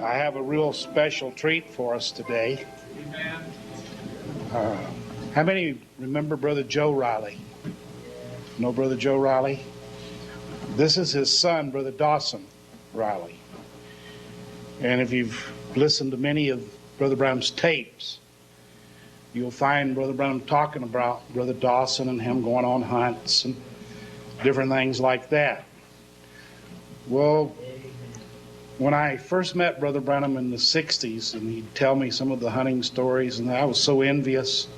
I have a real special treat for us today. How many remember Brother Joe Riley? Know Brother Joe Riley? This is his son, Brother Dawson Riley. And if you've listened to many of Brother Branham's tapes, you'll find Brother Branham talking about Brother Dawson and him going on hunts and different things like that. Well, when I first met Brother Branham in the 60s, and he'd tell me some of the hunting stories, and I was so envious.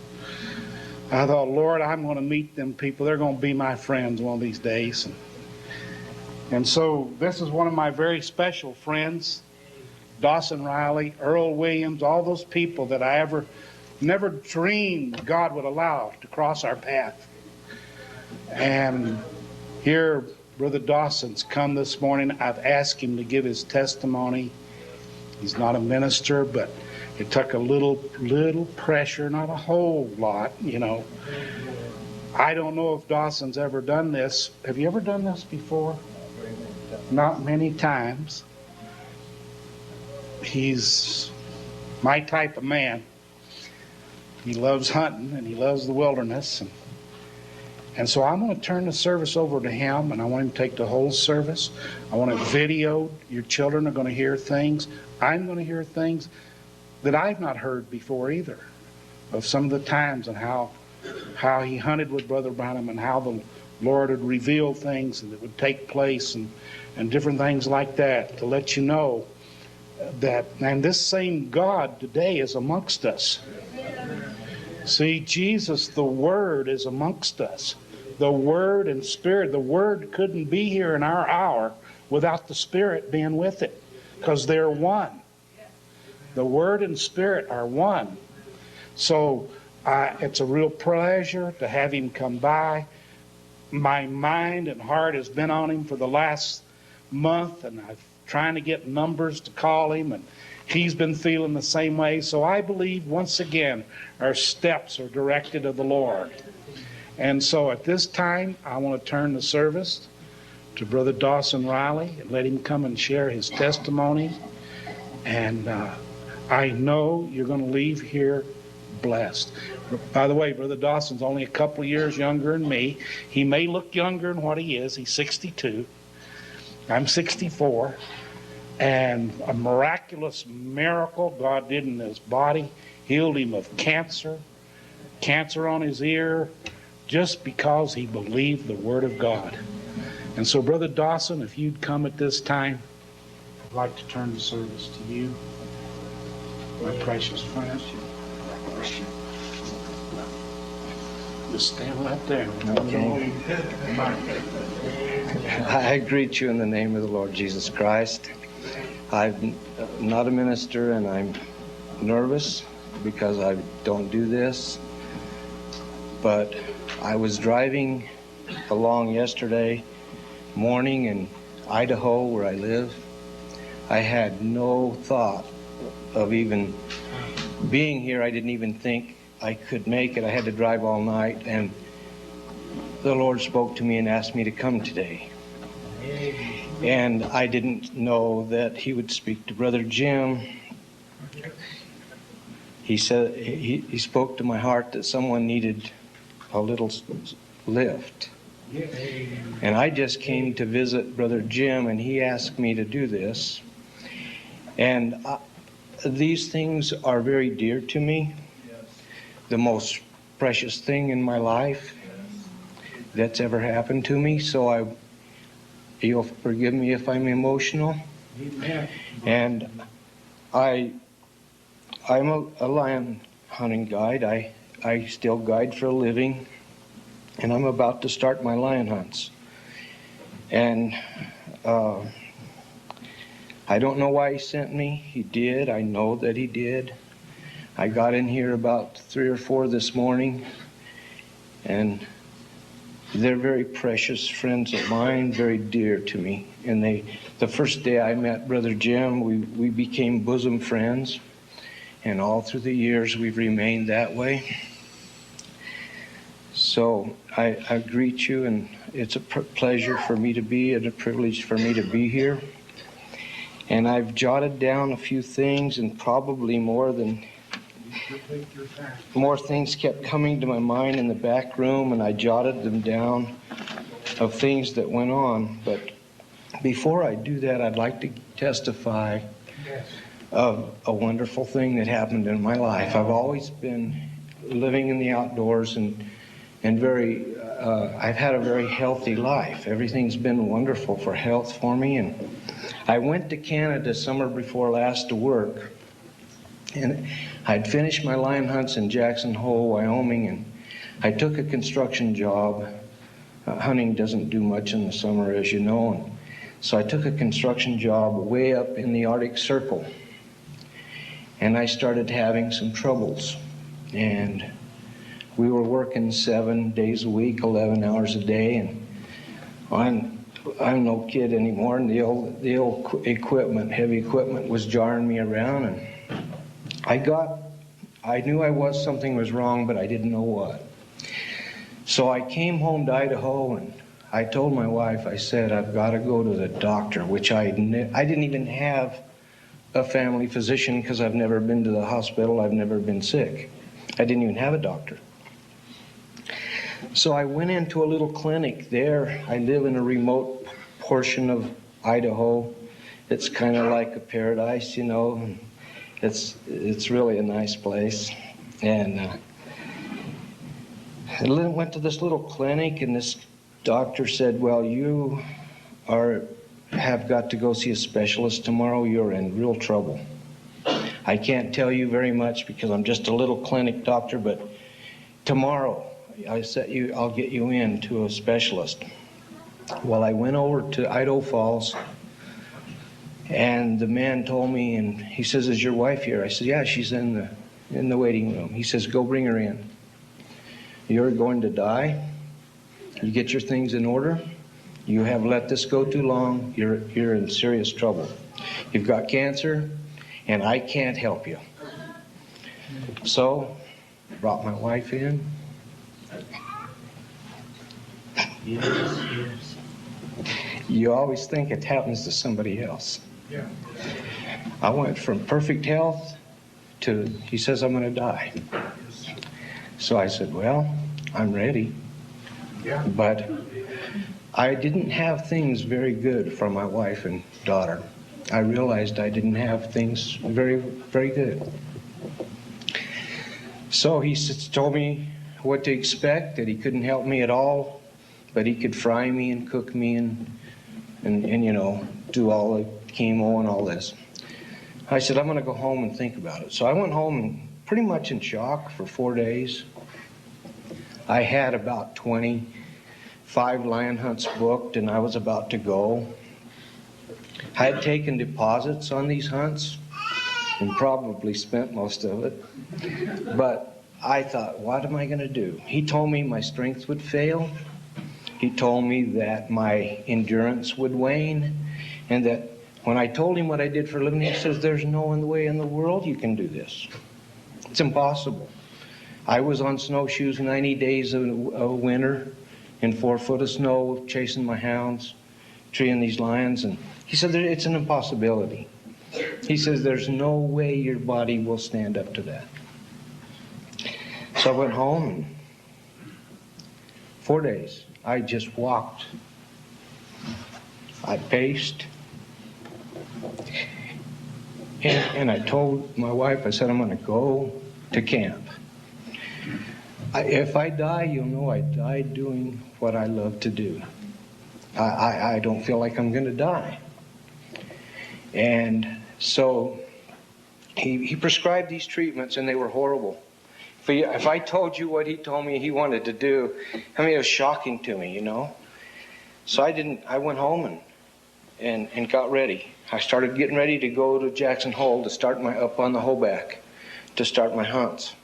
I thought, Lord, I'm going to meet them people. They're going to be my friends one of these days. And so this is one of my very special friends, Dawson Riley, Earl Williams, all those people that I never dreamed God would allow to cross our path. And here, Brother Dawson's come this morning. I've asked him to give his testimony. He's not a minister, but it took a little pressure, not a whole lot, you know. I don't know if Dawson's ever done this. Have you ever done this before? Not many times. He's my type of man. He loves hunting and he loves the wilderness. And so I'm going to turn the service over to him, and I want him to take the whole service. I want it videoed. Your children are going to hear things. I'm going to hear things that I've not heard before either, of some of the times and how he hunted with Brother Branham and how the Lord would reveal things that would take place and different things like that, to let you know that, and this same God today is amongst us. See, Jesus, the Word, is amongst us. The Word and Spirit. The Word couldn't be here in our hour without the Spirit being with it, because they're one. The Word and Spirit are one. So it's a real pleasure to have him come by. My mind and heart has been on him for the last month, and I'm trying to get numbers to call him, and he's been feeling the same way. So I believe, once again, our steps are directed of the Lord. And so at this time, I want to turn the service to Brother Dawson Riley and let him come and share his testimony. And I know you're going to leave here blessed. By the way, Brother Dawson's only a couple of years younger than me. He may look younger than what he is. He's 62. I'm 64. And a miraculous miracle God did in his body, healed him of cancer on his ear, just because he believed the Word of God. And so, Brother Dawson, if you'd come at this time, I'd like to turn the service to you, my precious friend. Just stand right there. Okay. I greet you in the name of the Lord Jesus Christ. I'm not a minister, and I'm nervous because I don't do this. But I was driving along yesterday morning in Idaho, where I live. I had no thought of even being here. I didn't even think I could make it. I had to drive all night, and the Lord spoke to me and asked me to come today. And I didn't know that he would speak to Brother Jim. He said he spoke to my heart that someone needed a little lift. And I just came to visit Brother Jim, and he asked me to do this. And these things are very dear to me. The most precious thing in my life that's ever happened to me. So you'll forgive me if I'm emotional. Amen. And I'm a lion hunting guide. I still guide for a living, and I'm about to start my lion hunts. And I don't know why he sent me. He did. I know that he did. I got in here about 3 or 4 this morning, and they're very precious friends of mine, very dear to me. And the first day I met Brother Jim, we became bosom friends. And all through the years, we've remained that way. So I greet you, and it's a pleasure for me to be, and a privilege for me to be here. And I've jotted down a few things, and probably more things kept coming to my mind in the back room, and I jotted them down of things that went on. But before I do that, I'd like to testify of a wonderful thing that happened in my life. I've always been living in the outdoors and I've had a very healthy life. Everything's been wonderful for health for me. And I went to Canada summer before last to work. And I'd finished my lion hunts in Jackson Hole, Wyoming, and I took a construction job. Hunting doesn't do much in the summer, as you know. And so I took a construction job way up in the Arctic Circle. And I started having some troubles. And we were working 7 days a week, 11 hours a day, and I'm no kid anymore, and the old equipment, heavy equipment, was jarring me around, and I knew something was wrong, but I didn't know what. So I came home to Idaho, and I told my wife, I said, I've got to go to the doctor, which I didn't even have a family physician because I've never been to the hospital, I've never been sick. I didn't even have a doctor. So I went into a little clinic there. I live in a remote portion of Idaho. It's kind of like a paradise, you know. It's really a nice place. And I went to this little clinic, and this doctor said, well, you have got to go see a specialist tomorrow. You're in real trouble. I can't tell you very much because I'm just a little clinic doctor, but tomorrow I'll get you in to a specialist. Well, I went over to Idaho Falls, and the man told me, and he says, is your wife here? I said, yeah, she's in the waiting room. He says, go bring her in. You're going to die. You get your things in order. You have let this go too long. You're in serious trouble. You've got cancer, and I can't help you. So, brought my wife in. Yes. You always think it happens to somebody else. Yeah. I went from perfect health to, he says, I'm going to die. So I said, well, I'm ready. Yeah. But I didn't have things very good for my wife and daughter. I realized I didn't have things very, very good. So he told me what to expect, that he couldn't help me at all, but he could fry me and cook me and you know, do all the chemo and all this. I said, I'm going to go home and think about it. So I went home and pretty much in shock for 4 days. I had about 25 lion hunts booked, and I was about to go. I had taken deposits on these hunts and probably spent most of it. But I thought, what am I going to do? He told me my strength would fail. He told me that my endurance would wane, and that when I told him what I did for a living, he says, there's no way in the world you can do this. It's impossible. I was on snowshoes 90 days of winter in 4 foot of snow, chasing my hounds, treeing these lions, and he said it's an impossibility. He says there's no way your body will stand up to that. So I went home, and 4 days, I just walked. I paced. And I told my wife, I said, I'm going to go to camp. If I die, you'll know I died doing what I love to do. I don't feel like I'm going to die. And so he prescribed these treatments, and they were horrible. If I told you what he told me he wanted to do, I mean, it was shocking to me, you know. So I went home and got ready. I started getting ready to go to Jackson Hole to start up on the Hoback to start my hunts.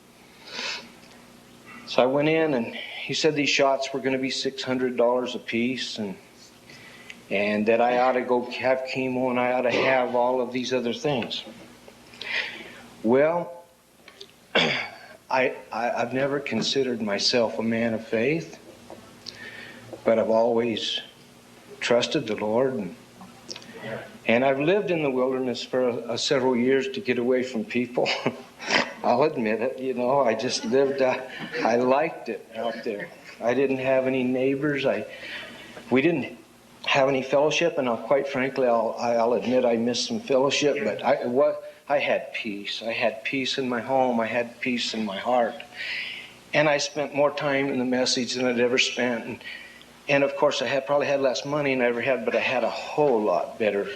So I went in, and he said these shots were going to be $600 a piece, and that I ought to go have chemo, and I ought to have all of these other things. Well, I've never considered myself a man of faith, but I've always trusted the Lord, And I've lived in the wilderness for several years to get away from people. I'll admit it, you know. I just lived, I liked it out there. I didn't have any neighbors. We didn't have any fellowship, and quite frankly, I'll admit I missed some fellowship, but I had peace. I had peace in my home. I had peace in my heart. And I spent more time in the message than I'd ever spent. And of course, I probably had less money than I ever had, but I had a whole lot better.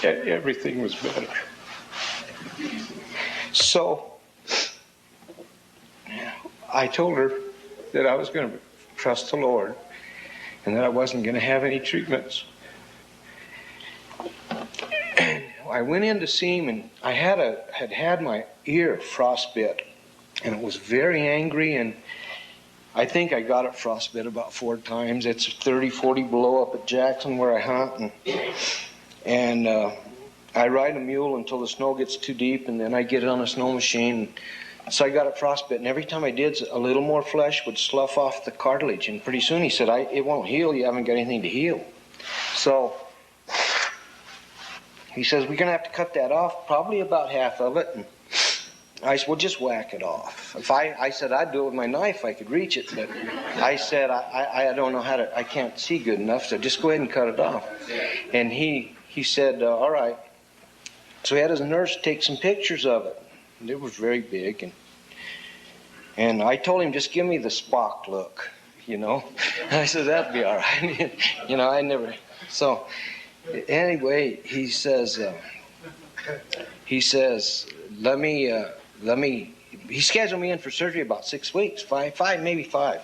Everything was better. So I told her that I was going to trust the Lord and that I wasn't going to have any treatments. And I went in to see him, and I had my ear frostbit, and it was very angry, and I think I got it frostbit about 4 times. It's 30, 40 below up at Jackson where I hunt, and I ride a mule until the snow gets too deep, and then I get it on a snow machine. So I got it frostbit, and every time I did, a little more flesh would slough off the cartilage, and pretty soon he said, it won't heal, you haven't got anything to heal. So he says, we're going to have to cut that off, probably about half of it. And I said, well, just whack it off. I said I'd do it with my knife, I could reach it, but I said I don't know how to, I can't see good enough, so just go ahead and cut it off. And he said, all right. So he had his nurse take some pictures of it. And it was very big, and I told him, just give me the Spock look, you know. I said, that'd be all right. You know, I never. So anyway, he says, let me. He scheduled me in for surgery about 6 weeks, maybe five.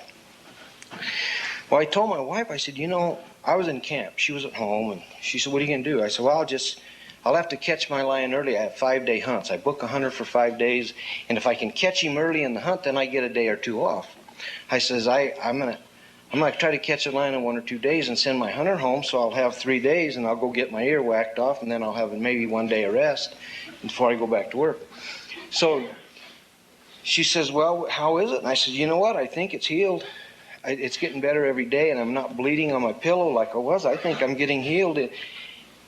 Well, I told my wife, I said, you know, I was in camp. She was at home, and she said, what are you going to do? I said, well, I'll have to catch my lion early. I have 5-day hunts. I book a hunter for 5 days, and if I can catch him early in the hunt, then I get a day or 2 off. I says, I'm gonna try to catch a lion in 1 or 2 days and send my hunter home, so I'll have 3 days, and I'll go get my ear whacked off, and then I'll have maybe 1 day of rest before I go back to work. So she says, well, how is it? And I said, you know what? I think it's healed. It's getting better every day, and I'm not bleeding on my pillow like I was. I think I'm getting healed.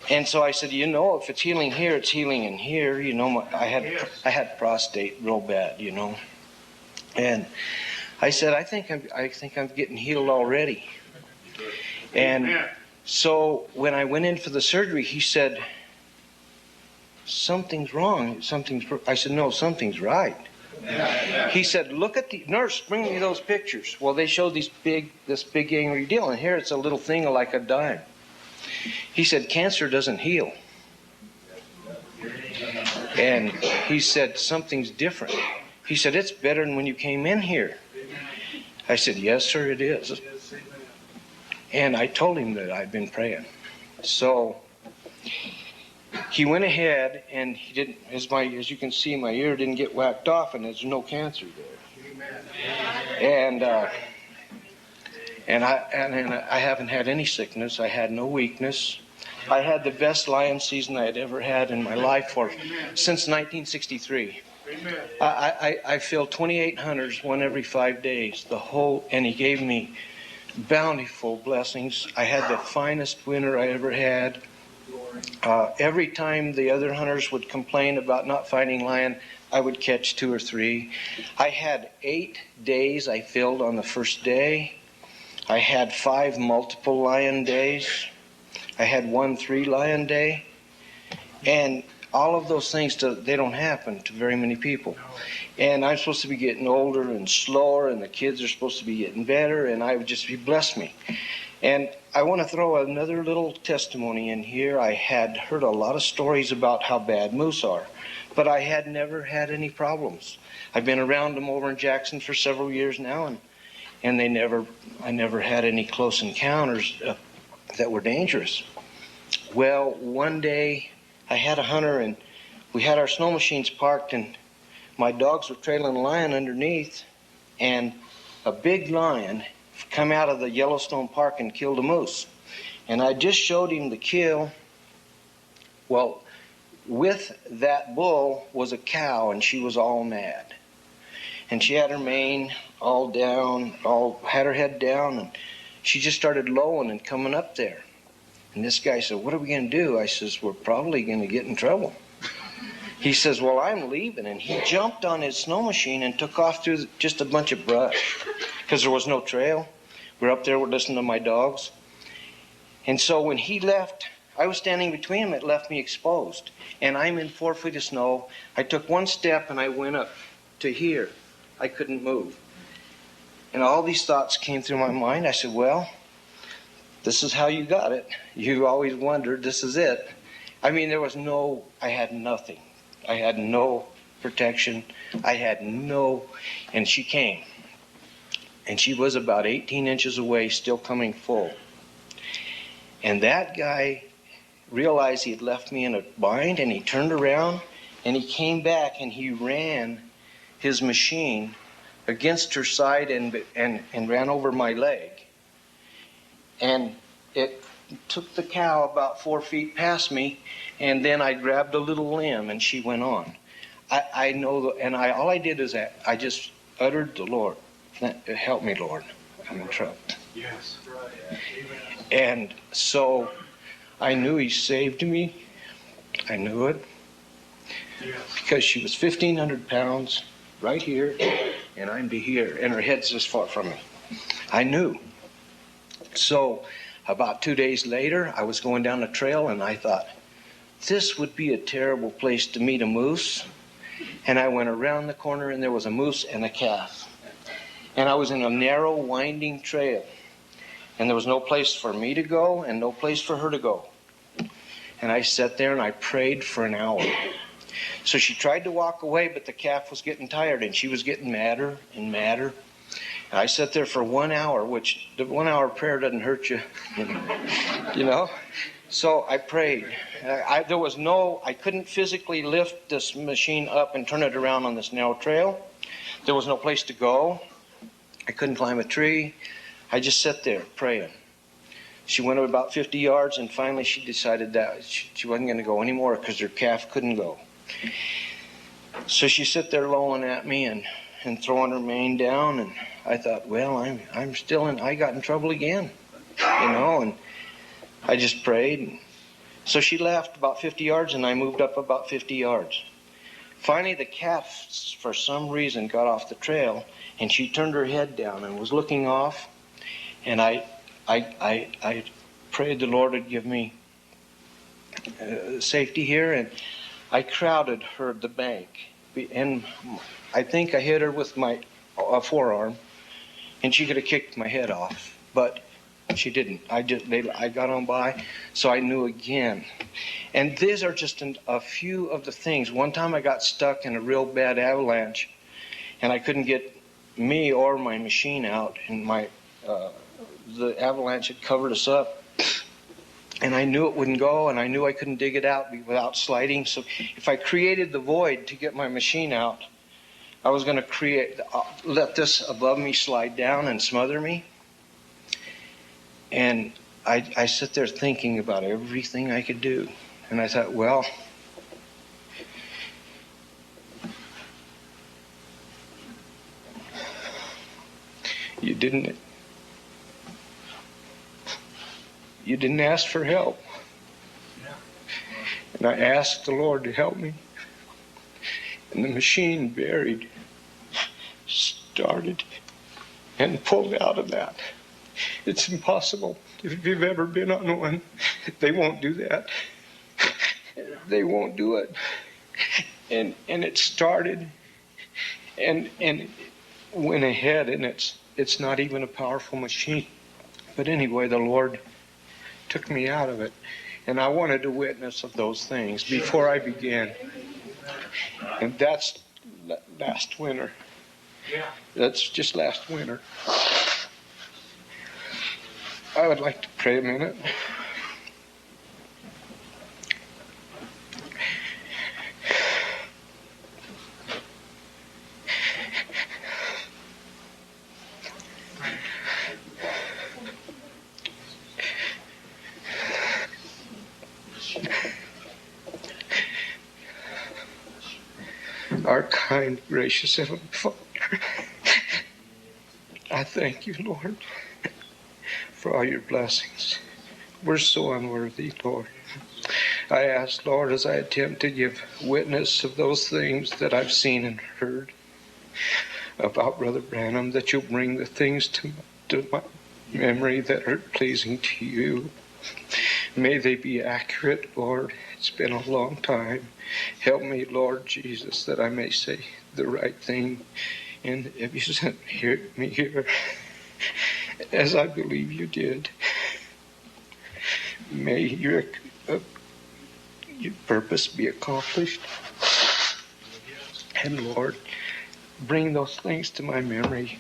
And so I said, you know, if it's healing here, it's healing in here. You know, I had prostate real bad, you know. And I said, I think I'm getting healed already. And so when I went in for the surgery, he said, something's wrong. I said, no, something's right. He said, look at the nurse, bring me those pictures. Well, they showed this big angry deal, and here it's a little thing like a dime. He said, cancer doesn't heal. And he said, something's different. He said, it's better than when you came in here. I said, yes, sir, it is. And I told him that I'd been praying. So he went ahead, and he didn't, as you can see, my ear didn't get whacked off, and there's no cancer there. And I haven't had any sickness. I had no weakness. I had the best lion season I had ever had in my life since 1963. I filled 28 hunters, one every 5 days. And he gave me bountiful blessings. I had the finest winter I ever had. Every time the other hunters would complain about not finding lion, I would catch 2 or 3. I had 8 days I filled on the first day. I had 5 multiple lion days. I had 1 3-lion day. And all of those things, they don't happen to very many people. And I'm supposed to be getting older and slower, and the kids are supposed to be getting better, and I would just be blessed me. And I want to throw another little testimony in here. I had heard a lot of stories about how bad moose are, but I had never had any problems. I've been around them over in Jackson for several years now, and I never had any close encounters that were dangerous. Well, one day I had a hunter, and we had our snow machines parked, and my dogs were trailing a lion underneath, and a big lion come out of the Yellowstone Park and killed a moose. And I just showed him the kill. Well, with that bull was a cow, and she was all mad. and she had her mane all down, had her head down, and she just started lowing and coming up there. And this guy said, "What are we going to do?" I says, "We're probably going to get in trouble." He says, "Well, I'm leaving." And he jumped on his snow machine and took off through just a bunch of brush because there was no trail. We're up there, we're listening to my dogs. And so when he left, I was standing between them. It left me exposed. And I'm in 4 feet of snow. I took one step and I went up to here. I couldn't move. And all these thoughts came through my mind. I said, well, this is how you got it. You always wondered, this is it. I mean, I had nothing. I had no protection. And she came. And she was about 18 inches away, still coming full. And that guy realized he had left me in a bind, and he turned around, and he came back, and he ran his machine against her side and ran over my leg. And it took the cow about 4 feet past me, and then I grabbed a little limb, and she went on. I know, all I did is I just uttered the Lord. Help me, Lord. I'm in trouble. Yes. And so I knew he saved me. I knew it. Yes. Because she was 1,500 pounds right here, and I'm to here, and her head's this far from me. I knew. So about 2 days later, I was going down the trail, and I thought, this would be a terrible place to meet a moose. And I went around the corner, and there was a moose and a calf. And I was in a narrow, winding trail. And there was no place for me to go and no place for her to go. And I sat there and I prayed for an hour. So she tried to walk away, but the calf was getting tired, and she was getting madder and madder. And I sat there for 1 hour, which the 1 hour prayer doesn't hurt you. You know? So I prayed. I couldn't physically lift this machine up and turn it around on this narrow trail. There was no place to go. I couldn't climb a tree. I just sat there praying. She went about 50 yards, and finally she decided that she wasn't going to go anymore because her calf couldn't go. So she sat there lowing at me and throwing her mane down, and I thought, well, I got in trouble again, and I just prayed. So she left about 50 yards, and I moved up about 50 yards. Finally, the calf, for some reason, got off the trail, and she turned her head down and was looking off. And I prayed the Lord would give me safety here, and I crowded her at the bank. And I think I hit her with my forearm, and she could have kicked my head off, but she didn't. I got on by, so I knew again. And these are just a few of the things. One time I got stuck in a real bad avalanche, and I couldn't get me or my machine out, and the avalanche had covered us up. And I knew it wouldn't go, and I knew I couldn't dig it out without sliding. So if I created the void to get my machine out, I was going to let this above me slide down and smother me. And I sit there thinking about everything I could do. And I thought, well, you didn't ask for help. And I asked the Lord to help me. And the machine buried, started, and pulled out of that. It's impossible. If you've ever been on one, they won't do that. They won't do it. And it started and went ahead, and it's not even a powerful machine. But anyway, the Lord took me out of it. And I wanted to witness of those things before I began. And that's last winter. That's just last winter. I would like to pray a minute. Our kind, gracious Heavenly Father, I thank you, Lord, for all your blessings. We're so unworthy, Lord. I ask, Lord, as I attempt to give witness of those things that I've seen and heard about Brother Branham, that you'll bring the things to my memory that are pleasing to you. May they be accurate, Lord. It's been a long time. Help me, Lord Jesus, that I may say the right thing. And if you sent me here, as I believe you did, may your purpose be accomplished. And Lord, bring those things to my memory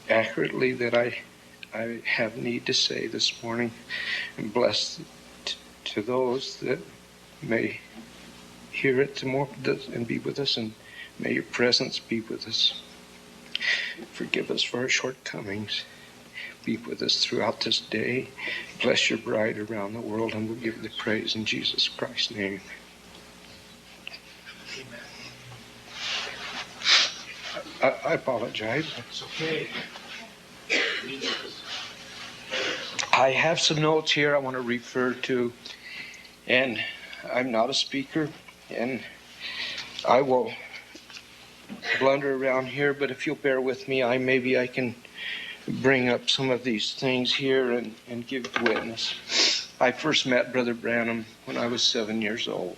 accurately that I have need to say this morning. And bless to those that may hear it tomorrow and be with us, and may your presence be with us. Forgive us for our shortcomings. Be with us throughout this day. Bless your bride around the world, and we'll give the praise in Jesus Christ's name. I apologize. It's okay. I have some notes here I want to refer to, and I'm not a speaker, and I will blunder around here, but if you'll bear with me, maybe I can bring up some of these things here and give witness. I first met Brother Branham when I was 7 years old.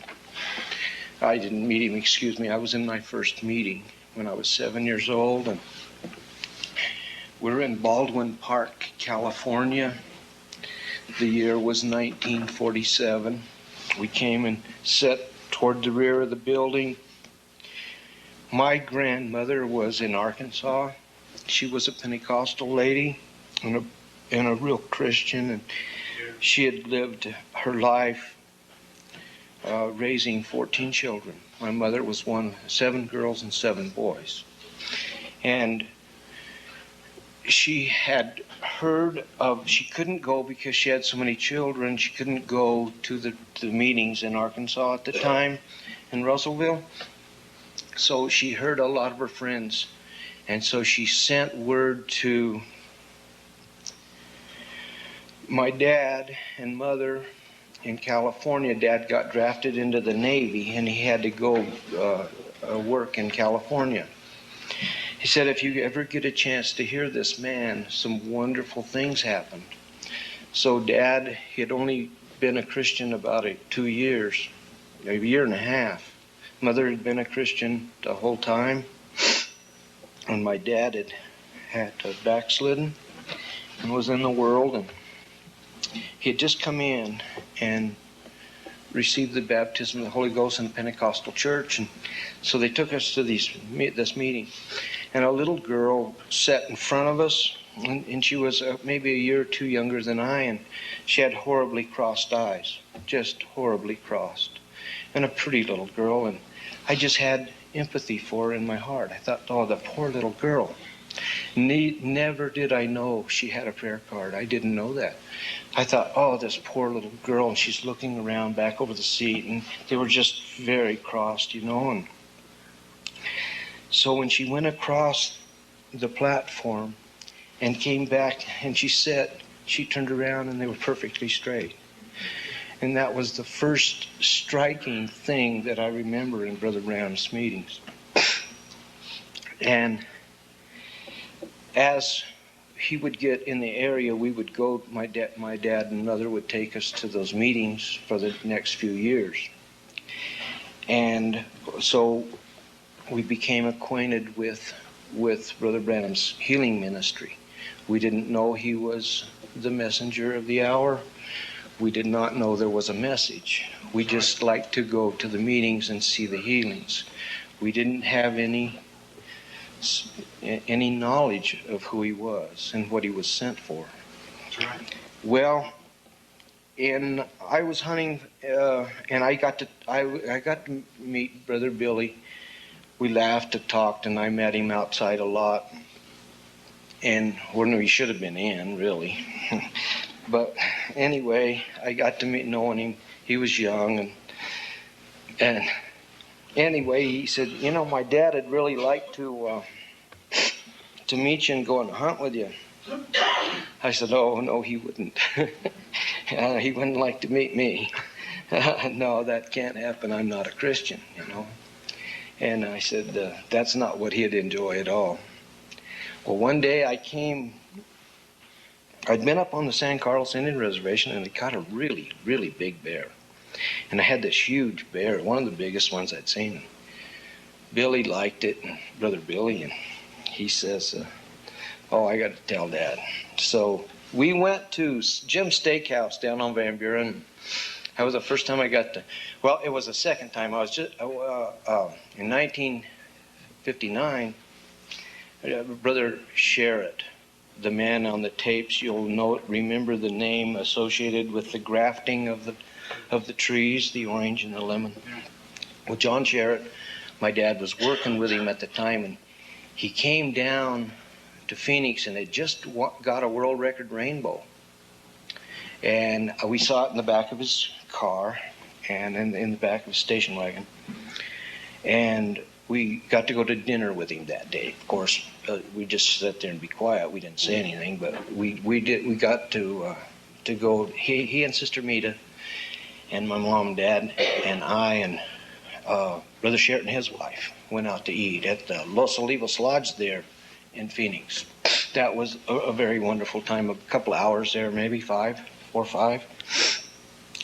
I didn't meet him, I was in my first meeting when I was 7 years old, and we're in Baldwin Park, California. The year was 1947. We came and sat toward the rear of the building. My grandmother was in Arkansas. She was a Pentecostal lady and a real Christian, and she had lived her life raising 14 children. My mother was 7 girls and 7 boys. And she had heard of, she couldn't go because she had so many children, she couldn't go to the meetings in Arkansas at the time, in Russellville. So she heard a lot of her friends, and so she sent word to my dad and mother in California. Dad got drafted into the Navy, and he had to go work in California. He said, if you ever get a chance to hear this man, some wonderful things happened. So Dad, he had only been a Christian about 2 years, a year and a half. Mother had been a Christian the whole time, and my dad had backslidden and was in the world, and he had just come in and received the baptism of the Holy Ghost in the Pentecostal church, and so they took us to this meeting, and a little girl sat in front of us, and she was maybe a year or two younger than I, and she had horribly crossed eyes, just horribly crossed, and a pretty little girl, and I just had empathy for her in my heart. I thought, oh, the poor little girl. Never did I know she had a prayer card. I didn't know that. I thought, oh, this poor little girl, and she's looking around back over the seat, and they were just very crossed, and so when she went across the platform and came back and she turned around and they were perfectly straight. And that was the first striking thing that I remember in Brother Branham's meetings. And as he would get in the area, we would go, my dad and mother would take us to those meetings for the next few years. And so we became acquainted with Brother Branham's healing ministry. We didn't know he was the messenger of the hour. We did not know there was a message. We just liked to go to the meetings and see the healings. We didn't have any knowledge of who he was and what he was sent for. That's right. Well, I was hunting, and I got to meet Brother Billy. We laughed and talked, and I met him outside a lot, and when we should have been in, really. But anyway, I got to knowing him. He was young, and anyway, he said, you know, my dad would really like to meet you and go on a hunt with you. I said, oh, no, he wouldn't. He wouldn't like to meet me. No, that can't happen. I'm not a Christian, you know. And I said, that's not what he'd enjoy at all. Well, one day I'd been up on the San Carlos Indian Reservation, and I caught a really, really big bear. And I had this huge bear, one of the biggest ones I'd seen. Billy liked it, and Brother Billy, and he says, oh, I got to tell Dad. So we went to Jim's Steakhouse down on Van Buren. That was the first time I got to, well, it was the second time. I was just, in 1959, Brother Sherritt, the man on the tapes, you'll remember the name associated with the grafting of the trees, the orange and the lemon. Well, John Sherritt, my dad was working with him at the time, and he came down to Phoenix and had just got a world record rainbow. And we saw it in the back of his car and in the back of his station wagon. And we got to go to dinner with him that day. Of course, we just sat there and be quiet. We didn't say anything, but we got to go. He and Sister Mita and my mom and dad and I and Brother Sherritt and his wife went out to eat at the Los Olivos Lodge there in Phoenix. That was a very wonderful time, a couple of hours there, maybe 4 or 5.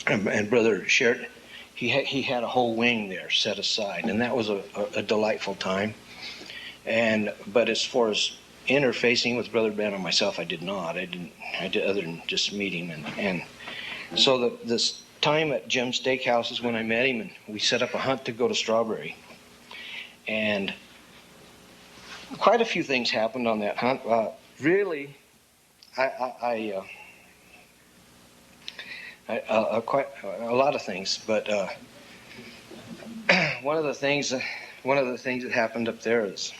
And Brother Sherritt, he had a whole wing there set aside, and that was a delightful time. But as far as interfacing with Brother Branham and myself, I did not. I did other than just meet him. And so this time at Jim's Steakhouse is when I met him, and we set up a hunt to go to Strawberry. And quite a few things happened on that hunt. Really, quite a lot of things, but one of the things that happened up there is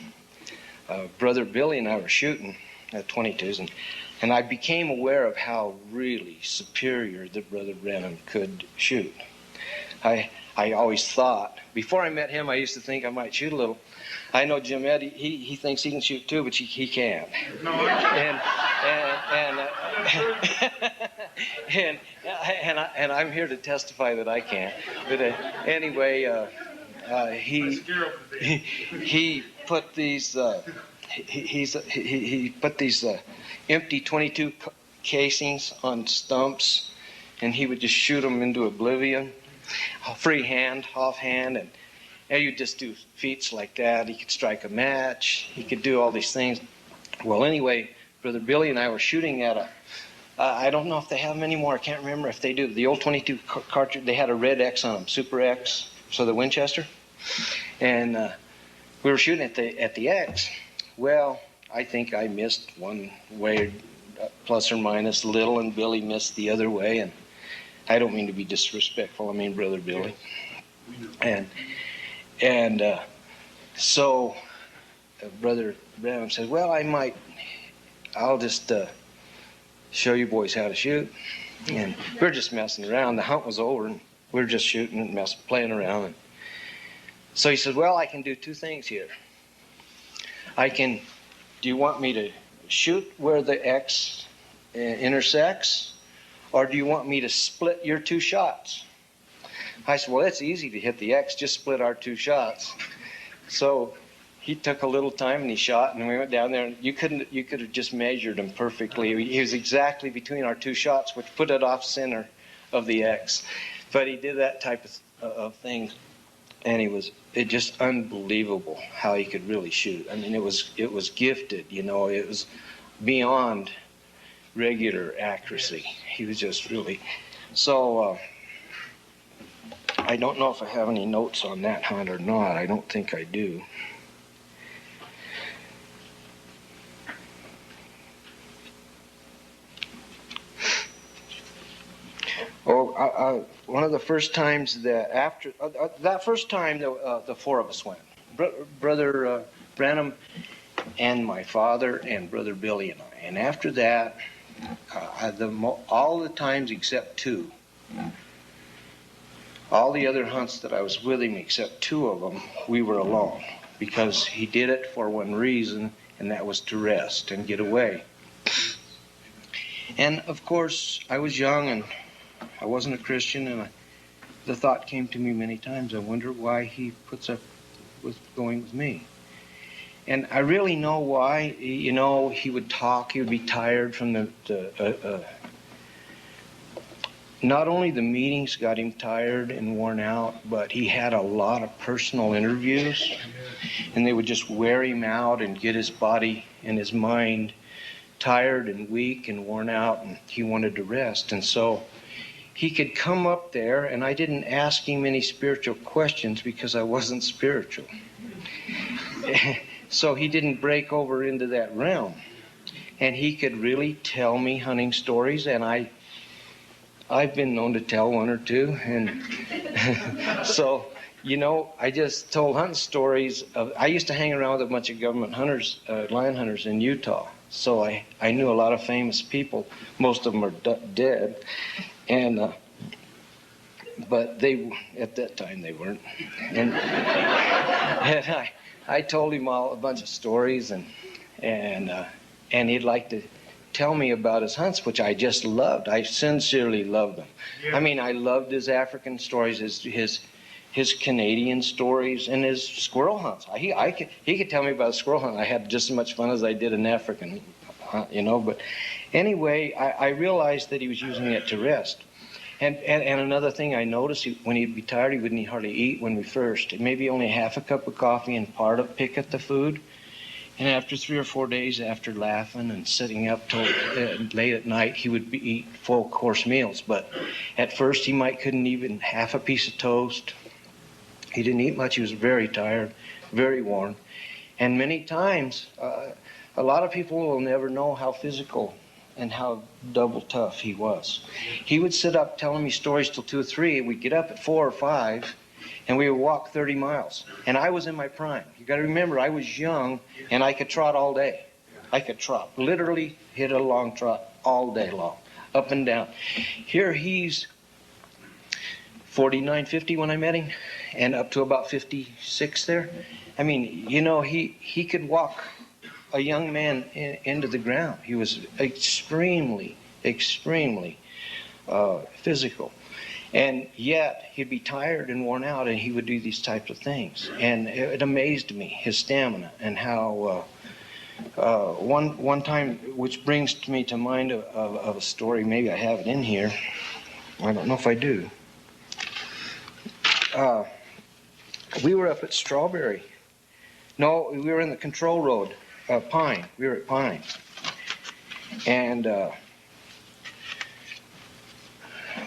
Brother Billy and I were shooting at 22s, and I became aware of how really superior that Brother Branham could shoot. I always thought, before I met him, I used to think I might shoot a little. I know Jim Ed, he thinks he can shoot too, but he can't. No, and I'm here to testify that I can't. But anyway, he put these he put these empty 22 casings on stumps, and he would just shoot them into oblivion, freehand, offhand, and you just do feats like that. He could strike a match. He could do all these things. Well, anyway, Brother Billy and I were shooting at I don't know if they have them anymore. I can't remember if they do. The old 22 cartridge, they had a red X on them, Super X, so the Winchester. And we were shooting at the X. Well, I think I missed one way, plus or minus a little, and Billy missed the other way. And I don't mean to be disrespectful. I mean Brother Billy. And so Brother Branham said, well, I'll just show you boys how to shoot. And we're just messing around. The hunt was over, and we're just shooting and playing around. And so he said, well, I can do 2 things here. Do you want me to shoot where the X intersects, or do you want me to split your 2 shots? I said, well, it's easy to hit the X, just split our 2 shots. So he took a little time and he shot, and we went down there, and you could have just measured him perfectly. He was exactly between our 2 shots, which put it off center of the X. But he did that type of thing, and it just unbelievable how he could really shoot. I mean, it was gifted, you know. It was beyond regular accuracy. He was just really so. I don't know if I have any notes on that hunt or not. I don't think I do. One of the first times that after that first time the 4 of us went, Brother Branham and my father and Brother Billy and I. And after that, all the times except 2, All the other hunts that I was with him, except 2 of them, we were alone, because he did it for one reason, and that was to rest and get away. And of course, I was young and I wasn't a Christian, and the thought came to me many times, I wonder why he puts up with going with me. And I really know why. You know, he would talk, he would be tired from not only the meetings got him tired and worn out, but he had a lot of personal interviews, and they would just wear him out and get his body and his mind tired and weak and worn out, and he wanted to rest. And so he could come up there, and I didn't ask him any spiritual questions because I wasn't spiritual. So he didn't break over into that realm. And he could really tell me hunting stories, and I've been known to tell 1 or 2. And so, you know, I just told hunting stories. I used to hang around with a bunch of government hunters, lion hunters in Utah. So I knew a lot of famous people. Most of them are dead. And but they, at that time, they weren't. And I told him a bunch of stories, and he'd like to tell me about his hunts, which I just loved. I sincerely loved them. Yeah. I mean, I loved his African stories, his Canadian stories, and his squirrel hunts. He could tell me about a squirrel hunt. I had just as much fun as I did an African hunt, you know. But anyway, I realized that he was using it to rest. And another thing I noticed, when he'd be tired, he wouldn't hardly eat when we first. Maybe only half a cup of coffee and pick at the food. And after 3 or 4 days, after laughing and sitting up till late at night, he would eat full course meals. But at first, he couldn't even half a piece of toast. He didn't eat much. He was very tired, very worn. And many times, a lot of people will never know how physical and how double tough he was. He would sit up telling me stories till 2 or 3. We'd get up at 4 or 5, and we would walk 30 miles. And I was in my prime. You got to remember, I was young, and I could trot all day. I could trot, literally hit a long trot all day long, up and down. Here he's 49, 50 when I met him, and up to about 56 there. I mean, you know, he could walk a young man into the ground. He was extremely, extremely physical. And yet, he'd be tired and worn out, and he would do these types of things. And it amazed me, his stamina, and how one time, which brings me to mind of a story, maybe I have it in here. I don't know if I do. We were up at Strawberry. No, we were in the control road. Pine. We were at Pine. And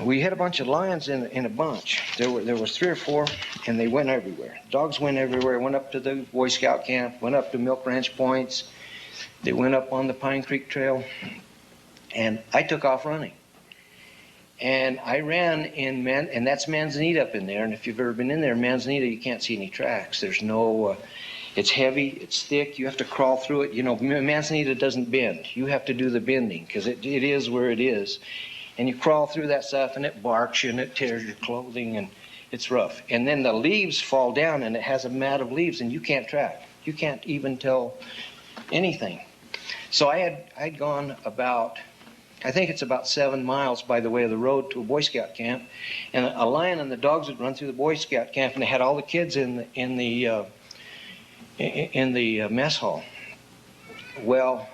we had a bunch of lions in a bunch. There was 3 or 4, and they went everywhere. Dogs went everywhere. Went up to the Boy Scout camp, went up to Milk Ranch Points. They went up on the Pine Creek Trail. And I took off running. And I ran and that's Manzanita up in there. And if you've ever been in there, Manzanita, you can't see any tracks. There's no... It's heavy, it's thick, you have to crawl through it. You know, Manzanita doesn't bend. You have to do the bending, because it is where it is. And you crawl through that stuff, and it barks you, and it tears your clothing, and it's rough. And then the leaves fall down, and it has a mat of leaves, and you can't track. You can't even tell anything. So I'd gone about, I think it's about 7 miles by the way of the road to a Boy Scout camp, and a lion and the dogs would run through the Boy Scout camp, and they had all the kids in the mess hall. Well,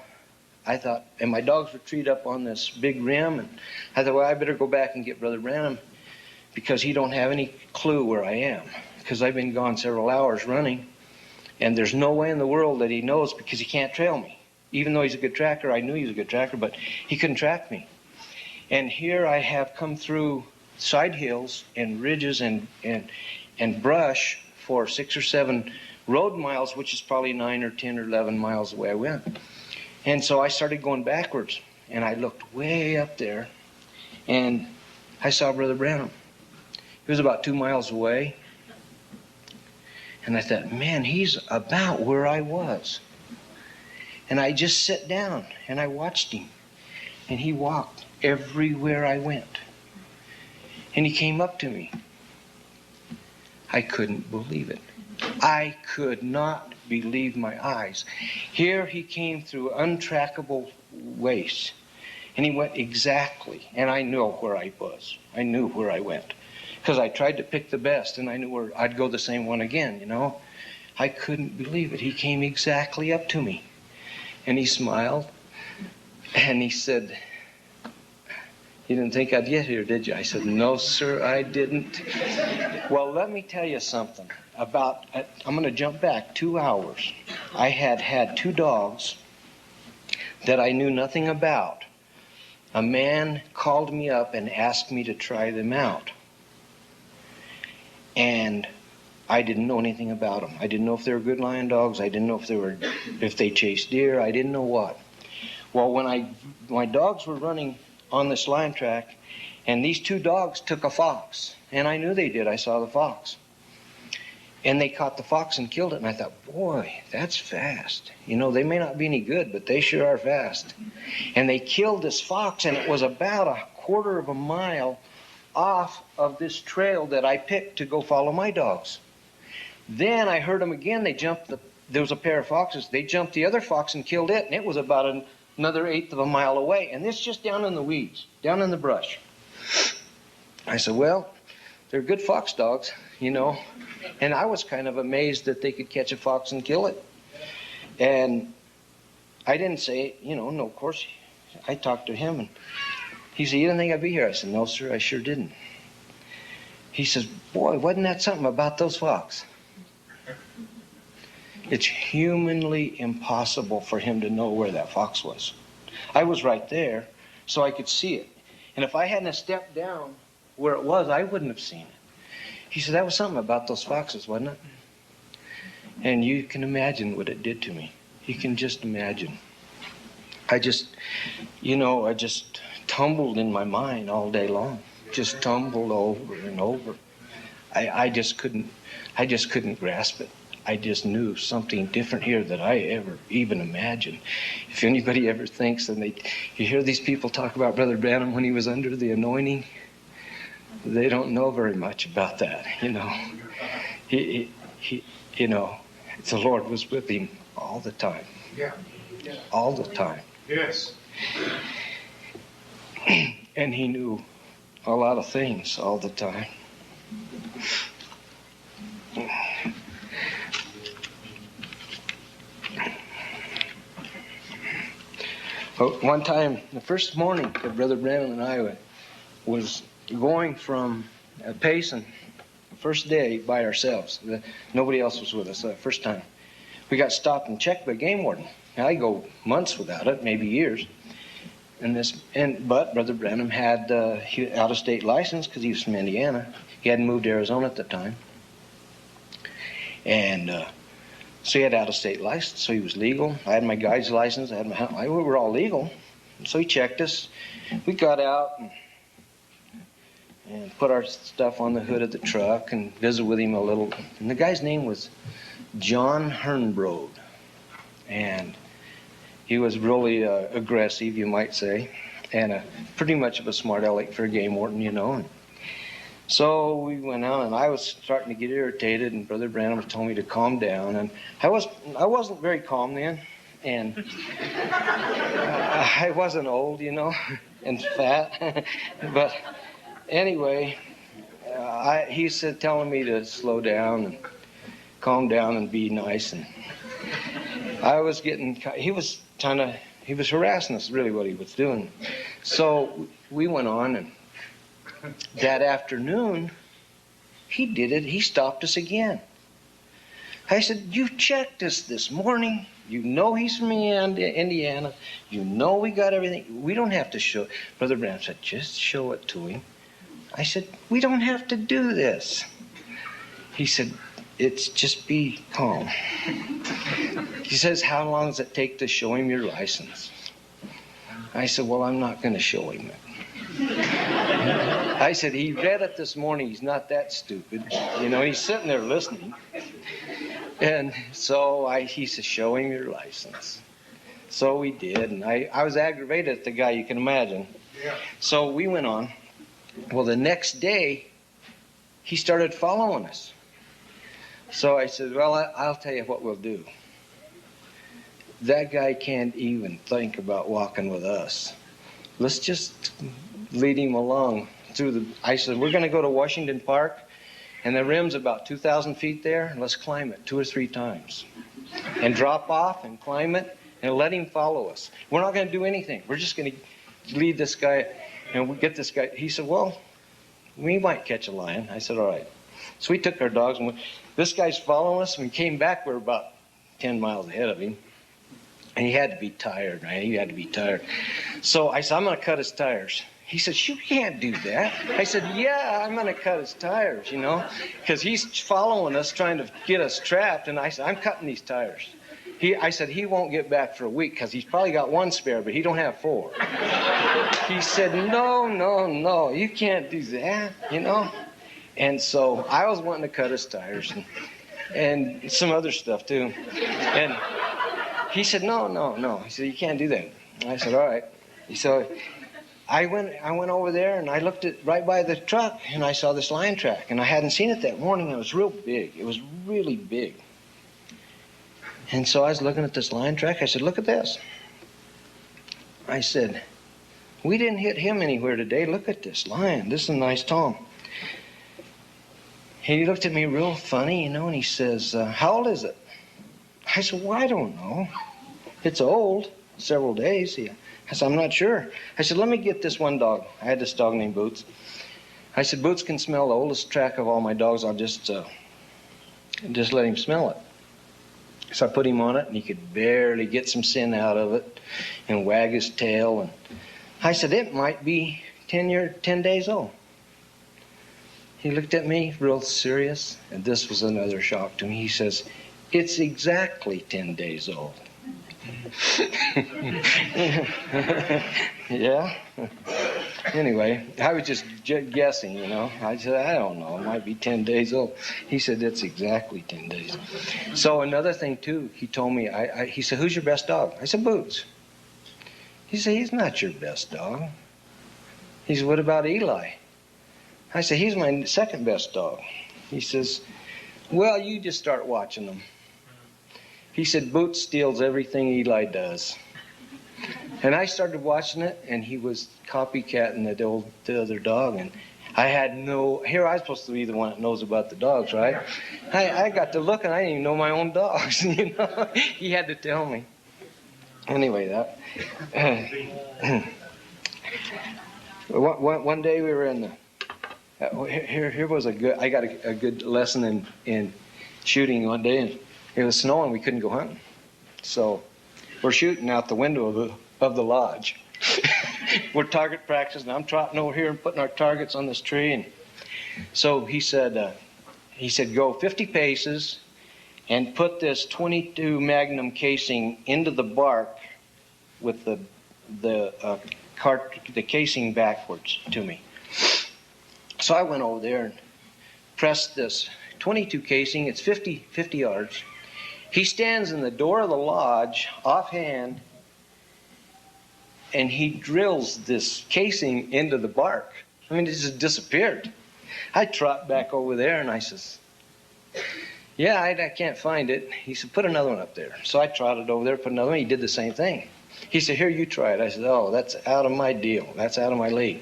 I thought, and my dogs were treed up on this big rim, and I thought, well, I better go back and get Brother Branham, because he don't have any clue where I am, because I've been gone several hours running, and there's no way in the world that he knows, because he can't trail me. Even though he's a good tracker, I knew he was a good tracker, but he couldn't track me. And here I have come through side hills and ridges and brush for 6 or 7 road miles, which is probably 9 or 10 or 11 miles the way I went. And so I started going backwards, and I looked way up there, and I saw Brother Branham. He was about 2 miles away, and I thought, man, he's about where I was. And I just sat down, and I watched him, and he walked everywhere I went. And he came up to me, I couldn't believe it. I could not believe my eyes. Here he came through untrackable waste. And he went exactly, and I knew where I was. I knew where I went. Because I tried to pick the best, and I knew where I'd go the same one again, you know. I couldn't believe it. He came exactly up to me. And he smiled, and he said, "You didn't think I'd get here, did you?" I said, "No, sir, I didn't." Well, let me tell you something. I'm going to jump back 2 hours. I had 2 dogs that I knew nothing about. A man called me up and asked me to try them out. And I didn't know anything about them. I didn't know if they were good lion dogs. I didn't know if they chased deer. I didn't know what. Well, when my dogs were running on this lion track, and these 2 dogs took a fox, and I knew they did. I saw the fox. And they caught the fox and killed it, and I thought, boy, that's fast. You know, they may not be any good, but they sure are fast. And they killed this fox, and it was about a quarter of a mile off of this trail that I picked to go follow my dogs. Then I heard them again. There was a pair of foxes. They jumped the other fox and killed it, and it was about another 1/8 of a mile away. And this just down in the weeds, down in the brush. I said, well, they're good fox dogs, you know. And I was kind of amazed that they could catch a fox and kill it. And I didn't say, no, of course. I talked to him, and he said, "You didn't think I'd be here?" I said, "No, sir, I sure didn't." He says, "Boy, wasn't that something about those fox?" It's humanly impossible for him to know where that fox was. I was right there, so I could see it. And if I hadn't stepped down where it was, I wouldn't have seen it. He said, "That was something about those foxes, wasn't it?" And you can imagine what it did to me. You can just imagine. I just tumbled in my mind all day long. Just tumbled over and over. I just couldn't grasp it. I just knew something different here that I ever even imagined. If anybody ever thinks, and you hear these people talk about Brother Branham when he was under the anointing, they don't know very much about that, He the Lord was with him all the time. Yeah. All the time. Yes. And he knew a lot of things all the time. One time, the first morning that Brother Branham and I was going from Payson, the first day by ourselves. Nobody else was with us. First time. We got stopped and checked by game warden. Now, I go months without it, maybe years. But Brother Branham had out-of-state license because he was from Indiana. He hadn't moved to Arizona at the time. And so he had out-of-state license, so he was legal. I had my guide's license. We were all legal. So he checked us. We got out and put our stuff on the hood of the truck and visited with him a little. And the guy's name was John Hernbrode. And he was really aggressive, you might say, and pretty much of a smart aleck for a game warden, And so we went out, and I was starting to get irritated, and Brother Branham told me to calm down. And I wasn't very calm then, and I wasn't old, and fat. But anyway, he said, telling me to slow down and calm down and be nice. And I was he was harassing us, really, what he was doing. So we went on, and that afternoon, he did it. He stopped us again. I said, "You checked us this morning. You know he's from Indiana. You know we got everything. We don't have to show." Brother Branham said, "Just show it to him." I said, "We don't have to do this." He said, "It's just be calm." He says, "How long does it take to show him your license?" I said, "Well, I'm not going to show him it." I said, "He read it this morning. He's not that stupid. He's sitting there listening." And so he said, "Show him your license." So we did, and I was aggravated at the guy, you can imagine. Yeah. So we went on. Well, the next day, he started following us. So I said, well, I'll tell you what we'll do. That guy can't even think about walking with us. Let's just lead him along through the... I said, we're going to go to Washington Park, and the rim's about 2,000 feet there, and let's climb it 2 or 3 times. And drop off and climb it, and let him follow us. We're not going to do anything. We're just going to lead this guy, and we'll get this guy. He said, well, we might catch a lion. I said, all right. So we took our dogs, and this guy's following us. When we came back, we were about 10 miles ahead of him. And he had to be tired, right? He had to be tired. So I said, I'm going to cut his tires. He said, you can't do that. I said, yeah, I'm going to cut his tires, you know, because he's following us, trying to get us trapped. And I said, I'm cutting these tires. I said, he won't get back for a week because he's probably got 1 spare, but he don't have 4. He said, no, you can't do that, you know. And so I was wanting to cut his tires and some other stuff too. And he said, no. He said, you can't do that. I said, all right. So I went over there and I looked at right by the truck and I saw this lion track. And I hadn't seen it that morning. It was real big. It was really big. And so I was looking at this lion track. I said, look at this. I said, we didn't hit him anywhere today. Look at this lion. This is a nice tom. He looked at me real funny, you know, and he says, how old is it? I said, well, I don't know. It's old, several days. I said, I'm not sure. I said, let me get this one dog. I had this dog named Boots. I said, Boots can smell the oldest track of all my dogs. I'll just let him smell it. So I put him on it, and he could barely get some sin out of it and wag his tail. And I said, it might be 10 days old. He looked at me real serious, and this was another shock to me. He says, it's exactly 10 days old. Yeah? Anyway, I was just guessing, you know. I said, I don't know. It might be 10 days old. He said, it's exactly 10 days. So another thing, too, he told me, he said, who's your best dog? I said, Boots. He said, he's not your best dog. He said, what about Eli? I said, he's my second best dog. He says, well, you just start watching them. He said, Boots steals everything Eli does. And I started watching it, and he was copycatting the other dog. And I had here I was supposed to be the one that knows about the dogs, right? I got to look, and I didn't even know my own dogs, you know. He had to tell me. Anyway, one day we were in the... Here was I got a good lesson in shooting one day, and it was snowing. We couldn't go hunting, so we're shooting out the window of the lodge. We're target practicing. I'm trotting over here and putting our targets on this tree, and so he said go 50 paces and put this .22 Magnum casing into the bark with the casing backwards to me. So I went over there and pressed this .22 casing. It's 50 yards. He stands in the door of the lodge, offhand, and he drills this casing into the bark. I mean, it just disappeared. I trot back over there, and I says, yeah, I can't find it. He said, put another one up there. So I trotted over there, put another one. He did the same thing. He said, here, you try it. I said, oh, that's out of my deal. That's out of my league.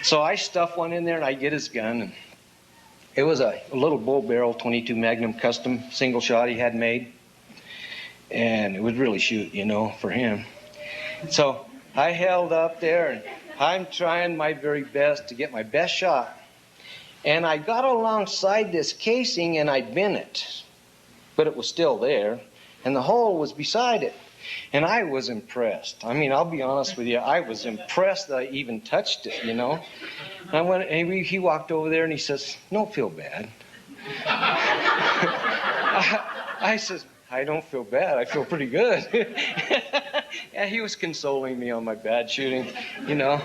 So I stuff one in there, and I get his gun. And it was a little bull barrel .22 Magnum custom single shot he had made. And it would really shoot, you know, for him. So I held up there, and I'm trying my very best to get my best shot. And I got alongside this casing, and I bent it. But it was still there, and the hole was beside it. And I was impressed. I mean, I'll be honest with you. I was impressed that I even touched it, you know. And he walked over there, and he says, don't feel bad. I says, I don't feel bad. I feel pretty good. Yeah, he was consoling me on my bad shooting, you know.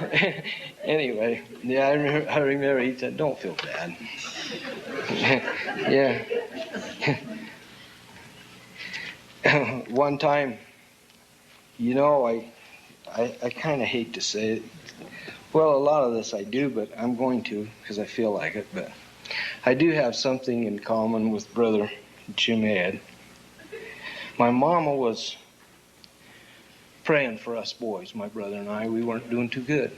Anyway, yeah, I remember he said, don't feel bad. Yeah. One time, you know, I kind of hate to say it. Well, a lot of this I do, but I'm going to because I feel like it. But I do have something in common with Brother Jim Ed. My mama was praying for us boys, my brother and I. We weren't doing too good.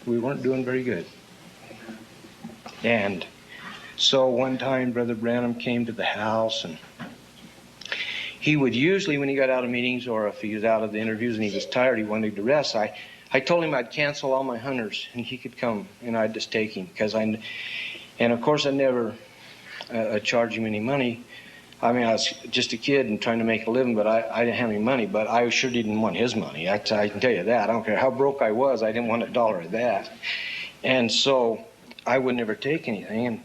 We weren't doing very good. And so one time Brother Branham came to the house, and he would usually, when he got out of meetings or if he was out of the interviews and he was tired, he wanted to rest, I told him I'd cancel all my hunters and he could come and I'd just take him. And of course I never charged him any money. I mean, I was just a kid and trying to make a living, but I didn't have any money, but I sure didn't want his money. I can tell you that. I don't care how broke I was, I didn't want $1 of that. And so I would never take anything.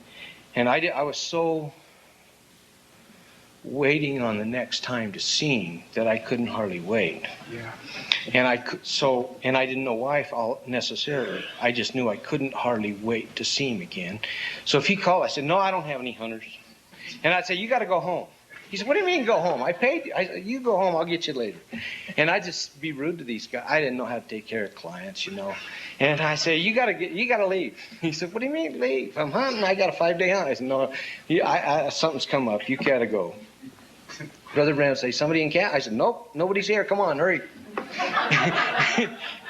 And I was so waiting on the next time to see him that I couldn't hardly wait. Yeah. And I didn't know why necessarily. I just knew I couldn't hardly wait to see him again. So if he called, I said, "No, I don't have any hunters." And I'd say, "You got to go home." He said, "What do you mean go home? I paid you." I said, "You go home, I'll get you later." And I'd just be rude to these guys. I didn't know how to take care of clients, you know. And I say, you got to leave." He said, "What do you mean leave? I'm hunting. I got a 5-day hunt." I said, "No, something's come up. You got to go." Brother Branham say, "Somebody in camp?" I said, "Nope, nobody's here. Come on, hurry."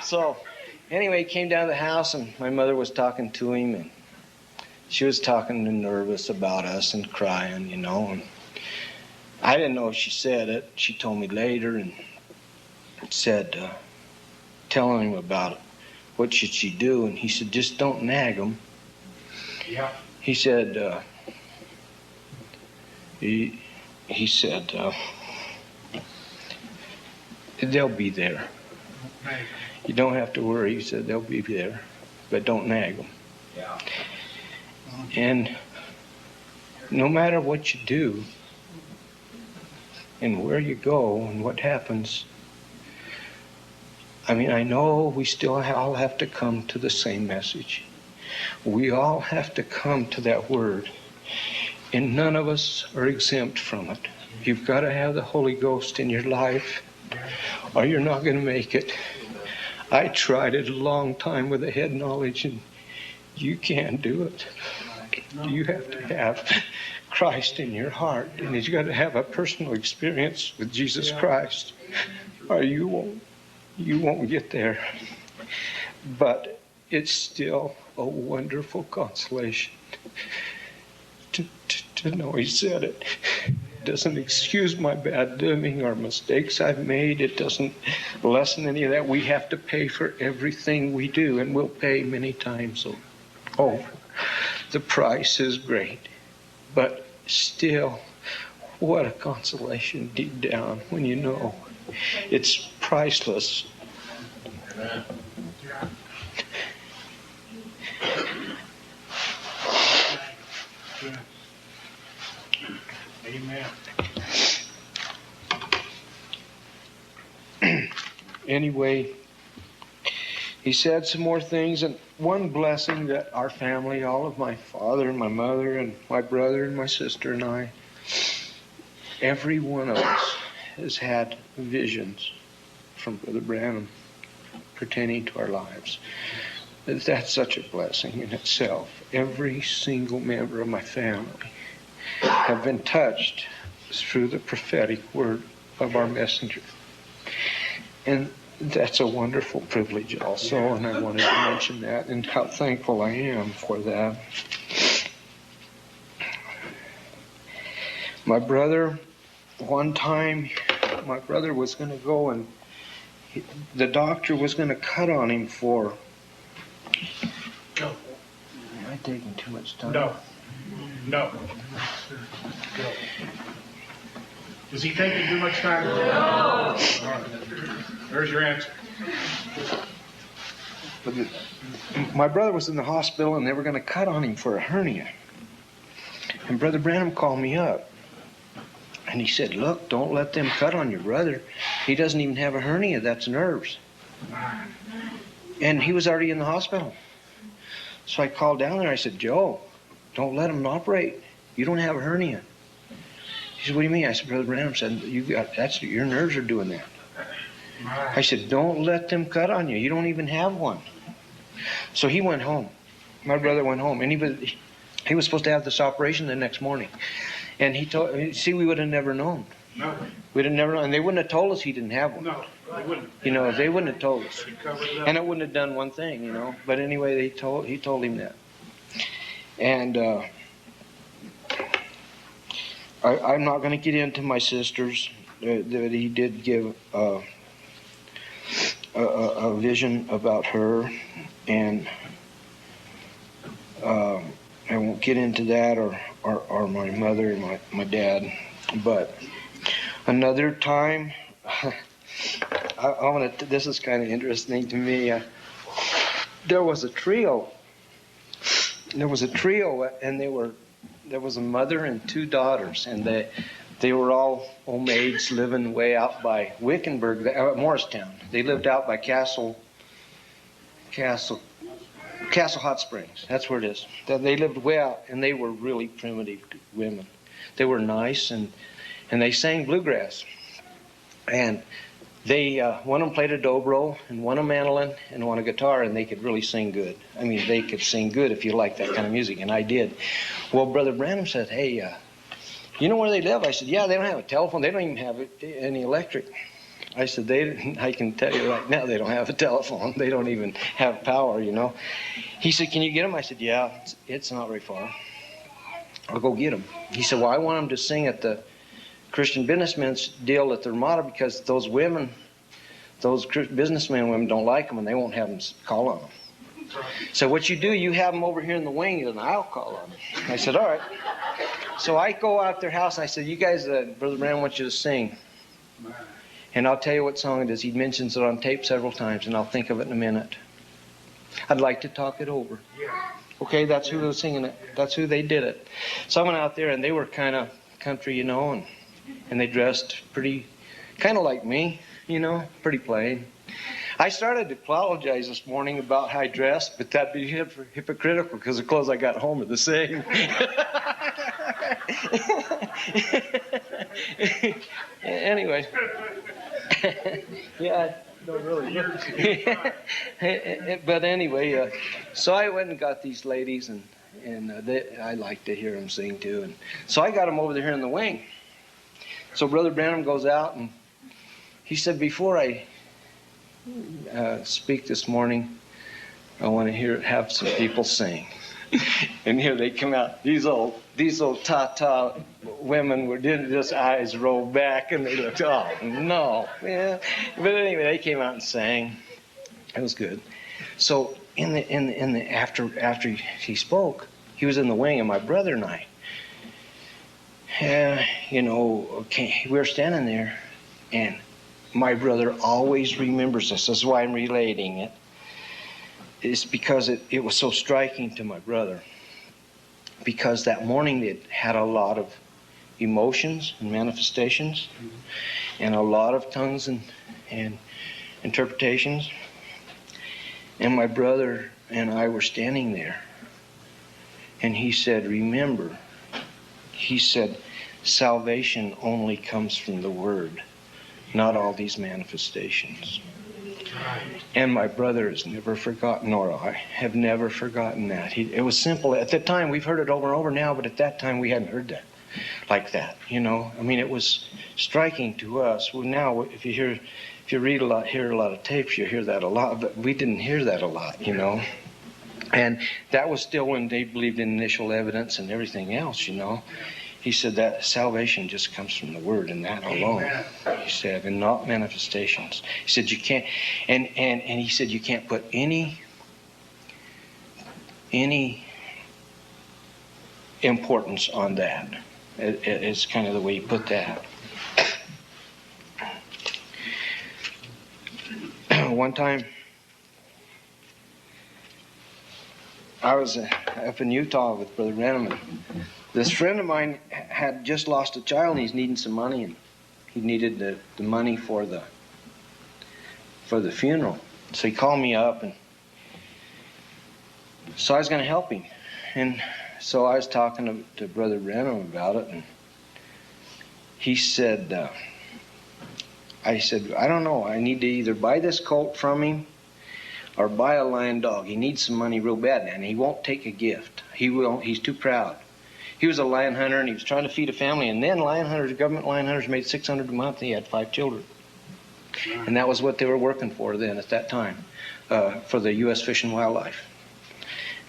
So anyway, he came down to the house, and my mother was talking to him, and she was talking and nervous about us and crying, you know. And I didn't know if she said it. She told me later and said, telling him about it, what should she do? And he said, "Just don't nag them." Yeah. He said, he said, "They'll be there. You don't have to worry." He said, "They'll be there, but don't nag them." Yeah. And no matter what you do and where you go and what happens, I mean, I know we still all have to come to the same message. We all have to come to that word. And none of us are exempt from it. You've got to have the Holy Ghost in your life, or you're not going to make it. I tried it a long time with a head knowledge, and you can't do it. You have to have Christ in your heart, and you've got to have a personal experience with Jesus Christ, or you won't get there. But it's still a wonderful consolation to know he said it. It doesn't excuse my bad doing or mistakes I've made. It doesn't lessen any of that. We have to pay for everything we do, and we'll pay many times over. The price is great, but still, what a consolation deep down when you know it's priceless. Amen. Anyway, he said some more things, and one blessing that our family, all of my father and my mother and my brother and my sister and I, every one of us has had visions from Brother Branham pertaining to our lives. That's such a blessing in itself. Every single member of my family have been touched through the prophetic word of our messenger. And that's a wonderful privilege also, and I wanted to mention that and how thankful I am for that. My brother, one time, my brother was going to go and the doctor was going to cut on him for... Go. Am I taking too much time? No. Go. Is he taking too much time? No. All right. There's your answer. But my brother was in the hospital and they were going to cut on him for a hernia. And Brother Branham called me up. And he said, "Look, don't let them cut on your brother. He doesn't even have a hernia. That's nerves." And he was already in the hospital. So I called down there. I said, "Joe, don't let him operate. You don't have a hernia." He said, "What do you mean?" I said, "Brother Branham said, your nerves are doing that." I said, "Don't let them cut on you. You don't even have one." So he went home. My brother went home. And he was supposed to have this operation the next morning. And he told, see, we would have never known. No. We'd have never known. And they wouldn't have told us he didn't have one. No, they wouldn't. You know, they wouldn't have told us. He covered it up. And it wouldn't have done one thing, you know. But anyway, he told him that. And I'm not going to get into my sisters. That he did give a vision about her, and I won't get into that, or my mother and my dad. But another time, this is kind of interesting to me. There was a trio. And there was a mother and two daughters, and they were all old maids living way out by Wickenburg, Morristown. They lived out by Castle Hot Springs. That's where it is. They lived way out, and they were really primitive women. They were nice, and they sang bluegrass. And they one of them played a dobro, and one a mandolin, and one a guitar, and they could really sing good. I mean, they could sing good if you like that kind of music, and I did. Well, Brother Branham said, "Hey, you know where they live?" I said, "Yeah, they don't have a telephone. They don't even have any electric." I said, I can tell you right now, they don't have a telephone. They don't even have power, you know. He said, "Can you get them?" I said, "Yeah, it's not very far. I'll go get them." He said, "Well, I want them to sing at the Christian businessmen's deal at the Ramada, because those businessmen women don't like them, and they won't have them call on them. So what you do, you have them over here in the wing, and I'll call on them." I said, "All right." So I go out their house, and I said, "You guys, Brother Branham wants you to sing. And I'll tell you what song it is. He mentions it on tape several times, and I'll think of it in a minute. I'd like to talk it over." Okay, that's who was singing it. That's who they did it. So I went out there, and they were kind of country, you know, and they dressed pretty, kind of like me, you know, pretty plain. I started to apologize this morning about how I dressed, but that'd be hypocritical, because the clothes I got home are the same. Anyway. Yeah, no, really. But anyway, so I went and got these ladies, and I like to hear them sing too. And so I got them over there in the wing. So Brother Branham goes out, and he said, "Before I speak this morning, I want to have some people sing." And here they come out. These old ta-ta women were just eyes rolled back, and they looked, oh no, yeah. But anyway, they came out and sang. It was good. So after he spoke, he was in the wing, and my brother and I, we were standing there, and my brother always remembers this. This is why I'm relating it. It's because it was so striking to my brother. Because that morning they had a lot of emotions and manifestations, and a lot of tongues and interpretations. And my brother and I were standing there, and he said, "Remember," he said, "salvation only comes from the Word, not all these manifestations." And my brother has never forgotten, nor I have never forgotten that. It was simple. At the time, we've heard it over and over now, but at that time we hadn't heard that like that, you know. I mean, it was striking to us. Well, now, if you hear a lot of tapes, you hear that a lot, but we didn't hear that a lot, you know. And that was still when they believed in initial evidence and everything else, you know. He said that salvation just comes from the Word, and that alone. He said, and not manifestations. He said you can't, and he said you can't put any importance on that. It's kind of the way he put that. One time, I was up in Utah with Brother Branham. This friend of mine had just lost a child, and he's needing some money, and he needed the money for the funeral. So he called me up, and so I was going to help him. And so I was talking to Brother Branham about it, and he said, I said, "I don't know. I need to either buy this colt from him or buy a lion dog. He needs some money real bad, and he won't take a gift. He's too proud. He was a lion hunter, and he was trying to feed a family. And then government lion hunters made $600 a month, and he had 5 children. And that was what they were working for then at that time, for the U.S. Fish and Wildlife.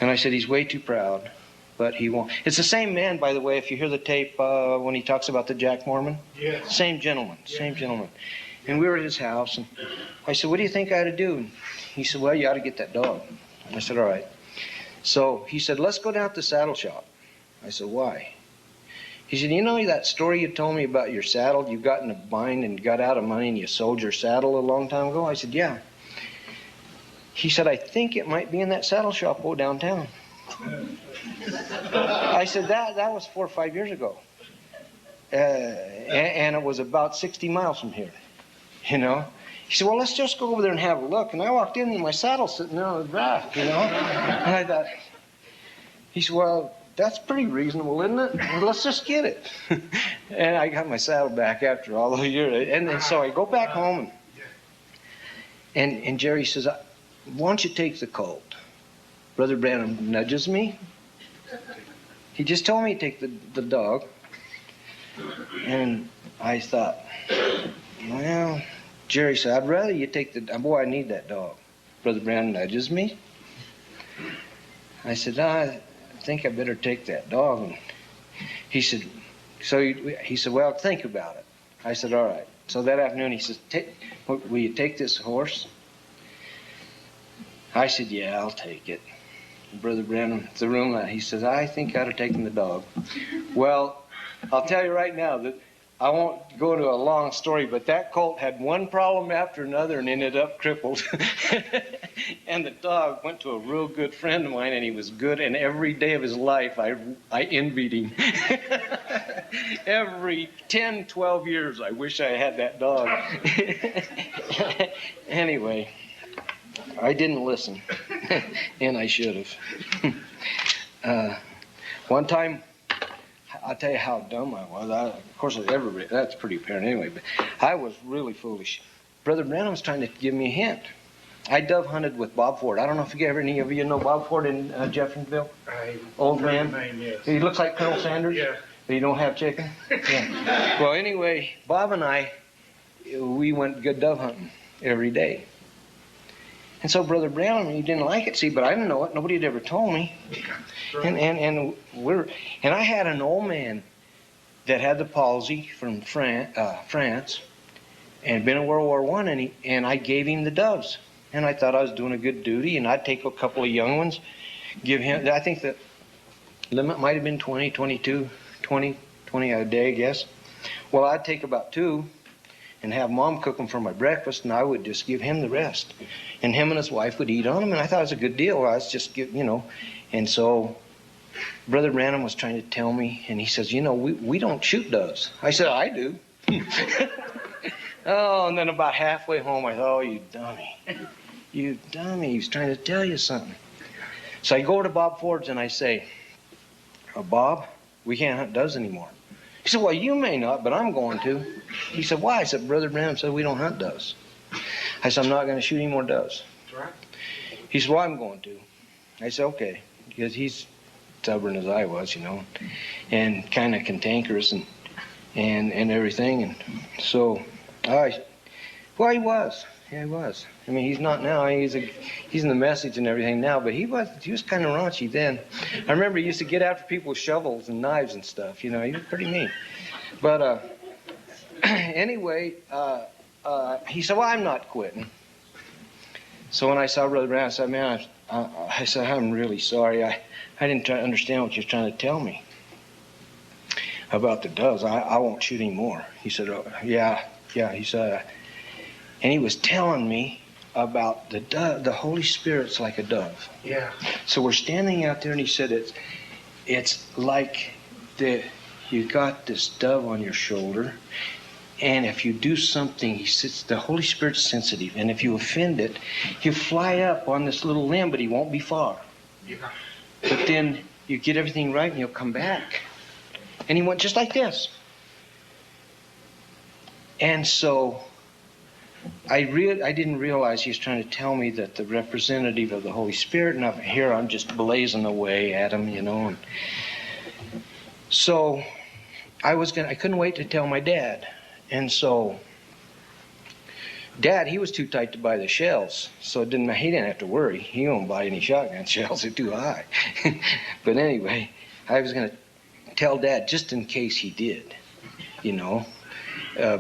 And I said, he's way too proud, but he won't. It's the same man, by the way, if you hear the tape when he talks about the Jack Mormon. Yeah. Same gentleman, same gentleman. And we were at his house, and I said, what do you think I ought to do? And he said, well, you ought to get that dog. I said, all right. So he said, let's go down to the saddle shop. I said, why? He said, you know that story you told me about your saddle? You got in a bind and got out of money and you sold your saddle a long time ago? I said, yeah. He said, I think it might be in that saddle shop downtown. I said, that was 4 or 5 years ago. And it was about 60 miles from here, you know. He said, well, let's just go over there and have a look. And I walked in and my saddle's sitting there on the rack, you know. And I thought, he said, well, that's pretty reasonable, isn't it? Well, let's just get it. And I got my saddle back after all those years. And so I go back home, and Jerry says, why don't you take the colt? Brother Branham nudges me. He just told me to take the dog. And I thought, well, Jerry said, I'd rather you take boy, I need that dog. Brother Branham nudges me. I said, I think I better take that dog. And he said, well, think about it. I said, all right. So that afternoon he says, will you take this horse? I said, yeah, I'll take it. And Brother Branham, the room, he says, I think I'd have taken the dog. Well, I'll tell you right now that I won't go to a long story, but that colt had one problem after another and ended up crippled. And the dog went to a real good friend of mine, and he was good. And every day of his life, I envied him. Every 10, 12 years, I wish I had that dog. Anyway, I didn't listen, and I should have. One time, I'll tell you how dumb I was. Of course, that's pretty apparent anyway, but I was really foolish. Brother Branham was trying to give me a hint. I dove hunted with Bob Ford. I don't know if any of you know Bob Ford in Jeffersonville? Old man? Name, yes. He looks like Colonel Sanders? Yeah. But he don't have chicken? Yeah. Well, anyway, Bob and I, we went good dove hunting every day. And so Brother Branham, he didn't like it, see, but I didn't know it. Nobody had ever told me. And I had an old man that had the palsy from France and been in World War I, and I gave him the doves. And I thought I was doing a good duty, and I'd take a couple of young ones, give him, I think the limit might have been 20 a day, I guess. Well, I'd take about 2 and have Mom cook them for my breakfast, and I would just give him the rest. And him and his wife would eat on them, and I thought it was a good deal. I was just, And so Brother Branham was trying to tell me, and he says, we don't shoot doves. I said, I do. Oh, and then about halfway home, I thought, oh, you dummy. You dummy. He's trying to tell you something. So I go to Bob Ford's, and I say, Bob, we can't hunt doves anymore. He said, well, you may not, but I'm going to. He said, why? I said, Brother Branham said we don't hunt doves. I said, I'm not going to shoot any more doves. Right. He said, well, I'm going to. I said, okay, because he's stubborn as I was, and kind of cantankerous and everything. And so, well, he was. Yeah, he was. I mean, he's not now. He's in the message and everything now, but he was kind of raunchy then. I remember he used to get after people with shovels and knives and stuff. He was pretty mean. But anyway, he said, well, I'm not quitting. So when I saw Brother Brown, I said, man, I said, I'm really sorry. I didn't understand what you're trying to tell me about the doves. I won't shoot anymore. He said, oh, yeah. He said, and he was telling me about the dove. The Holy Spirit's like a dove. Yeah. So we're standing out there, and he said, it's like you got this dove on your shoulder, and if you do something, the Holy Spirit's sensitive, and if you offend it, he'll fly up on this little limb, but he won't be far. Yeah. But then you get everything right, and he'll come back. And he went just like this. And so I didn't realize he was trying to tell me that the representative of the Holy Spirit, and here I'm just blazing away at him, And So I couldn't wait to tell my dad. And so Dad, he was too tight to buy the shells, so he didn't have to worry. He won't buy any shotgun shells, they're too high. But anyway, I was going to tell Dad just in case he did,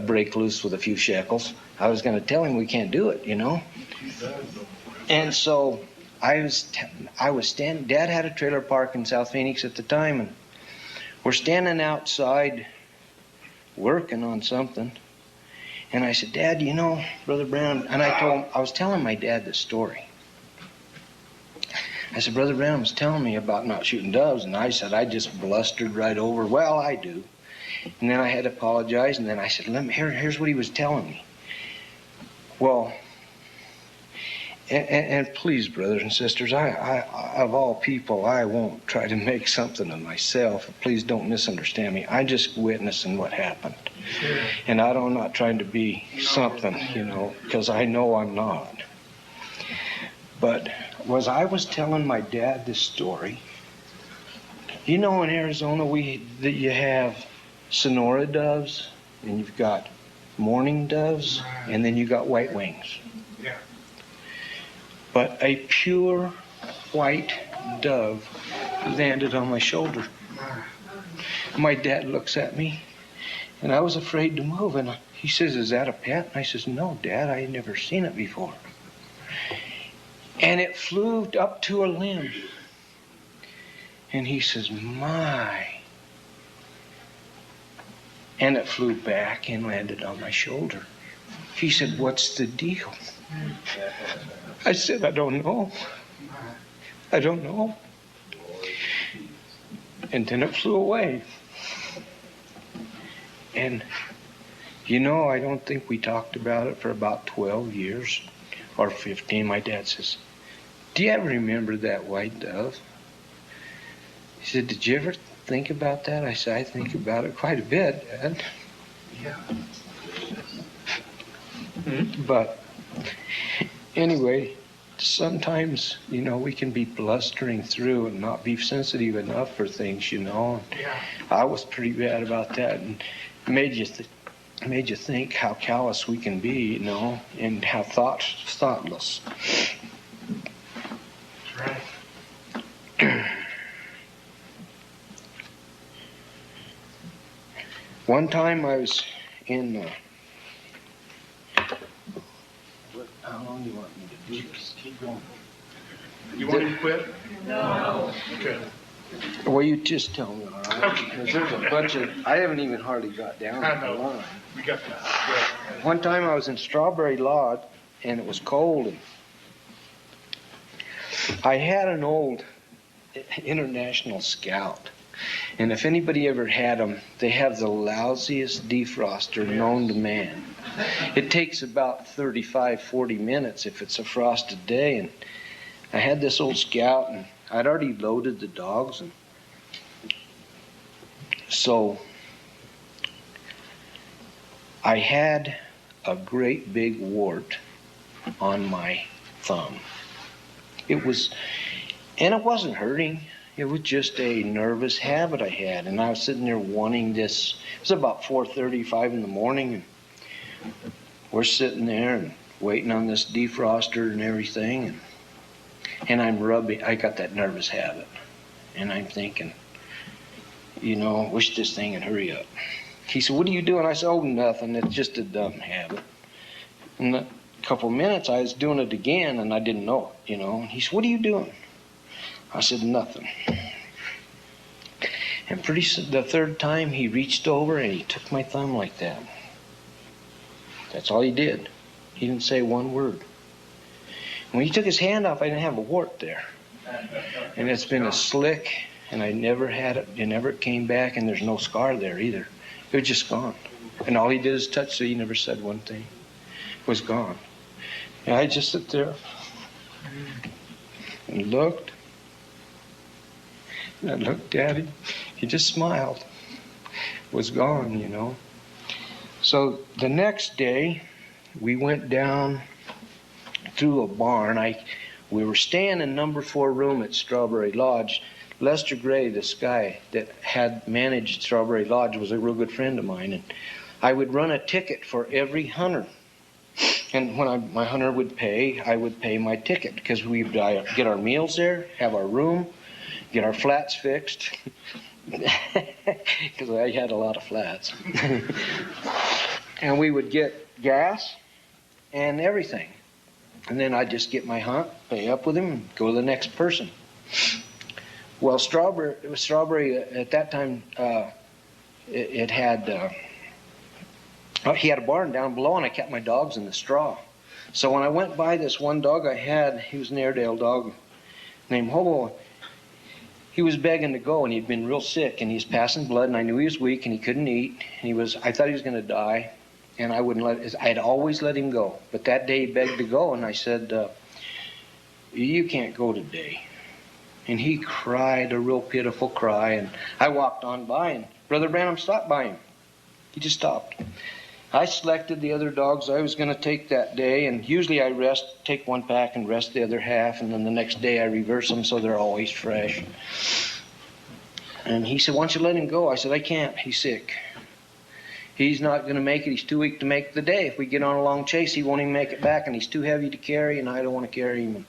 break loose with a few shekels. I was going to tell him we can't do it, And so I was standing. Dad had a trailer park in South Phoenix at the time, and we're standing outside working on something. And I said, Dad, Brother Branham, and I was telling my dad this story. I said, Brother Branham was telling me about not shooting doves, and I said, I just blustered right over. Well, I do. And then I had to apologize, and then I said, here's what he was telling me. Well, and please, brothers and sisters, I of all people, I won't try to make something of myself. Please don't misunderstand me. I just witnessing what happened. Sure. And I'm not trying to be something, because I know I'm not. But I was telling my dad this story. In Arizona, you have Sonora doves, and you've got mourning doves, and then you got white wings. Yeah. But a pure white dove landed on my shoulder. My dad looks at me, and I was afraid to move. And he says, is that a pet? And I says, no, Dad, I had never seen it before. And it flew up to a limb. And he says, my. And it flew back and landed on my shoulder. He said, what's the deal? I said, I don't know. I don't know. And then it flew away. And, I don't think we talked about it for about 12 years or 15. My dad says, do you ever remember that white dove? He said, did you ever think about that? I said, I think about it quite a bit, Dad. Yeah. But anyway, sometimes, we can be blustering through and not be sensitive enough for things, Yeah. I was pretty bad about that, and made you think how callous we can be, and how thoughtless. That's right. One time I was in. How long do you want me to do this? Keep going. You want me to quit? No. Okay. Well, you just tell me, all right? Okay. Because there's a bunch of. I haven't even hardly got down I know. the line. We got that. Yeah. One time I was in Strawberry Lodge, and it was cold, and I had an old International Scout. And if anybody ever had them, they have the lousiest defroster known to man. It takes about 35, 40 minutes if it's a frosted day. And I had this old Scout, and I'd already loaded the dogs. And so I had a great big wart on my thumb. It wasn't hurting. It was just a nervous habit I had, and I was sitting there wanting this. It was about 4:30, 5 in the morning, and we're sitting there and waiting on this defroster and everything, and I'm rubbing. I got that nervous habit, and I'm thinking, wish this thing would hurry up. He said, what are you doing? I said, oh, nothing. It's just a dumb habit. In a couple of minutes, I was doing it again, and I didn't know it, And he said, what are you doing? I said, nothing. And the third time, he reached over and he took my thumb like that. That's all he did. He didn't say one word. When he took his hand off, I didn't have a wart there. And it's been a slick, and I never had it. It never came back, and there's no scar there either. It was just gone. And all he did is touch, so he never said one thing. It was gone. And I just sit there and looked. And I looked at him. He just smiled. It was gone, So the next day, we went down through a barn. We were staying in number 4 room at Strawberry Lodge. Lester Gray, this guy that had managed Strawberry Lodge, was a real good friend of mine, and I would run a ticket for every hunter. And when my hunter would pay, I would pay my ticket, because we'd get our meals there, have our room, get our flats fixed, because I had a lot of flats. And we would get gas and everything. And then I'd just get my hunt, pay up with him, and go to the next person. Well, Strawberry at that time, he had a barn down below, and I kept my dogs in the straw. So when I went by this one dog I had, he was an Airedale dog named Hobo. He was begging to go, and he'd been real sick, and he's passing blood, and I knew he was weak, and he couldn't eat, and I thought he was going to die, and I'd always let him go. But that day he begged to go, and I said, you can't go today. And he cried a real pitiful cry, and I walked on by, and Brother Branham stopped by him. He just stopped. I selected the other dogs I was going to take that day, and usually I take one pack and rest the other half, and then the next day I reverse them so they're always fresh. And he said, why don't you let him go? I said, I can't. He's sick. He's not going to make it. He's too weak to make the day. If we get on a long chase, he won't even make it back, and he's too heavy to carry, and I don't want to carry him.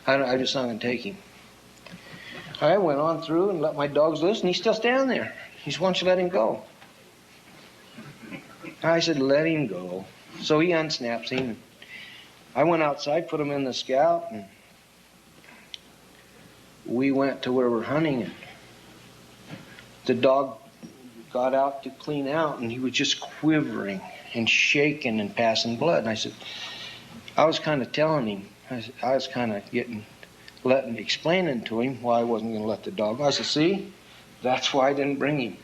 I'm just not going to take him. I went on through and let my dogs loose, and he's still standing there. He said, why don't you let him go? I said, let him go. So he unsnaps him. I went outside, put him in the scout, and we went to where we're hunting. And the dog got out to clean out, and he was just quivering and shaking and passing blood. And I said, I was kind of telling him, I was kind of explaining to him why I wasn't going to let the dog go. I said, see, that's why I didn't bring him.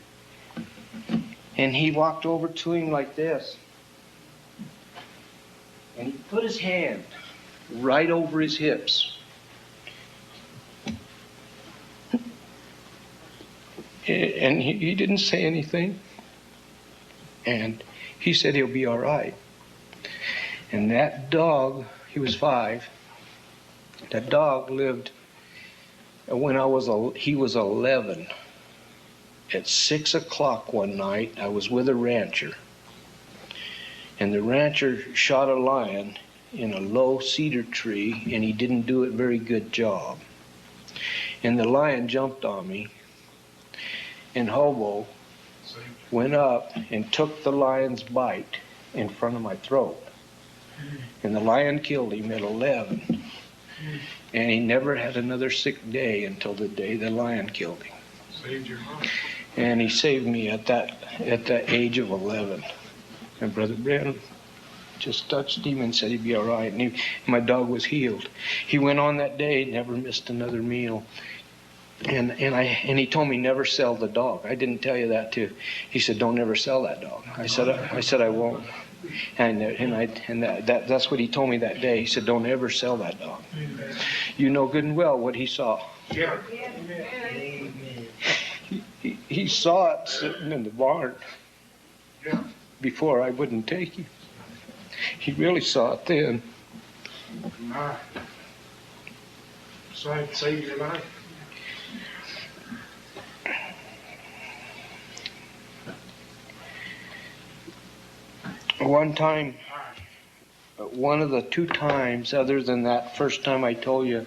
And he walked over to him like this. And he put his hand right over his hips. And he didn't say anything. And he said he'll be all right. And that dog, he was 5. That dog lived when he was 11. At 6 o'clock one night, I was with a rancher. And the rancher shot a lion in a low cedar tree, and he didn't do a very good job. And the lion jumped on me, and Hobo went up and took the lion's bite in front of my throat. And the lion killed him at 11. And he never had another sick day until the day the lion killed him. Saved your life. And he saved me at the age of 11. And Brother Branham just touched him and said he'd be all right. And my dog was healed. He went on that day, never missed another meal. And he told me never sell the dog. I didn't tell you that too. He said, don't ever sell that dog. I said I won't. And that's what he told me that day. He said, don't ever sell that dog. You know good and well what he saw. Yeah. He saw it sitting in the barn before I wouldn't take him. He really saw it then. So I saved your life. One time, one of the 2 times, other than that first time I told you,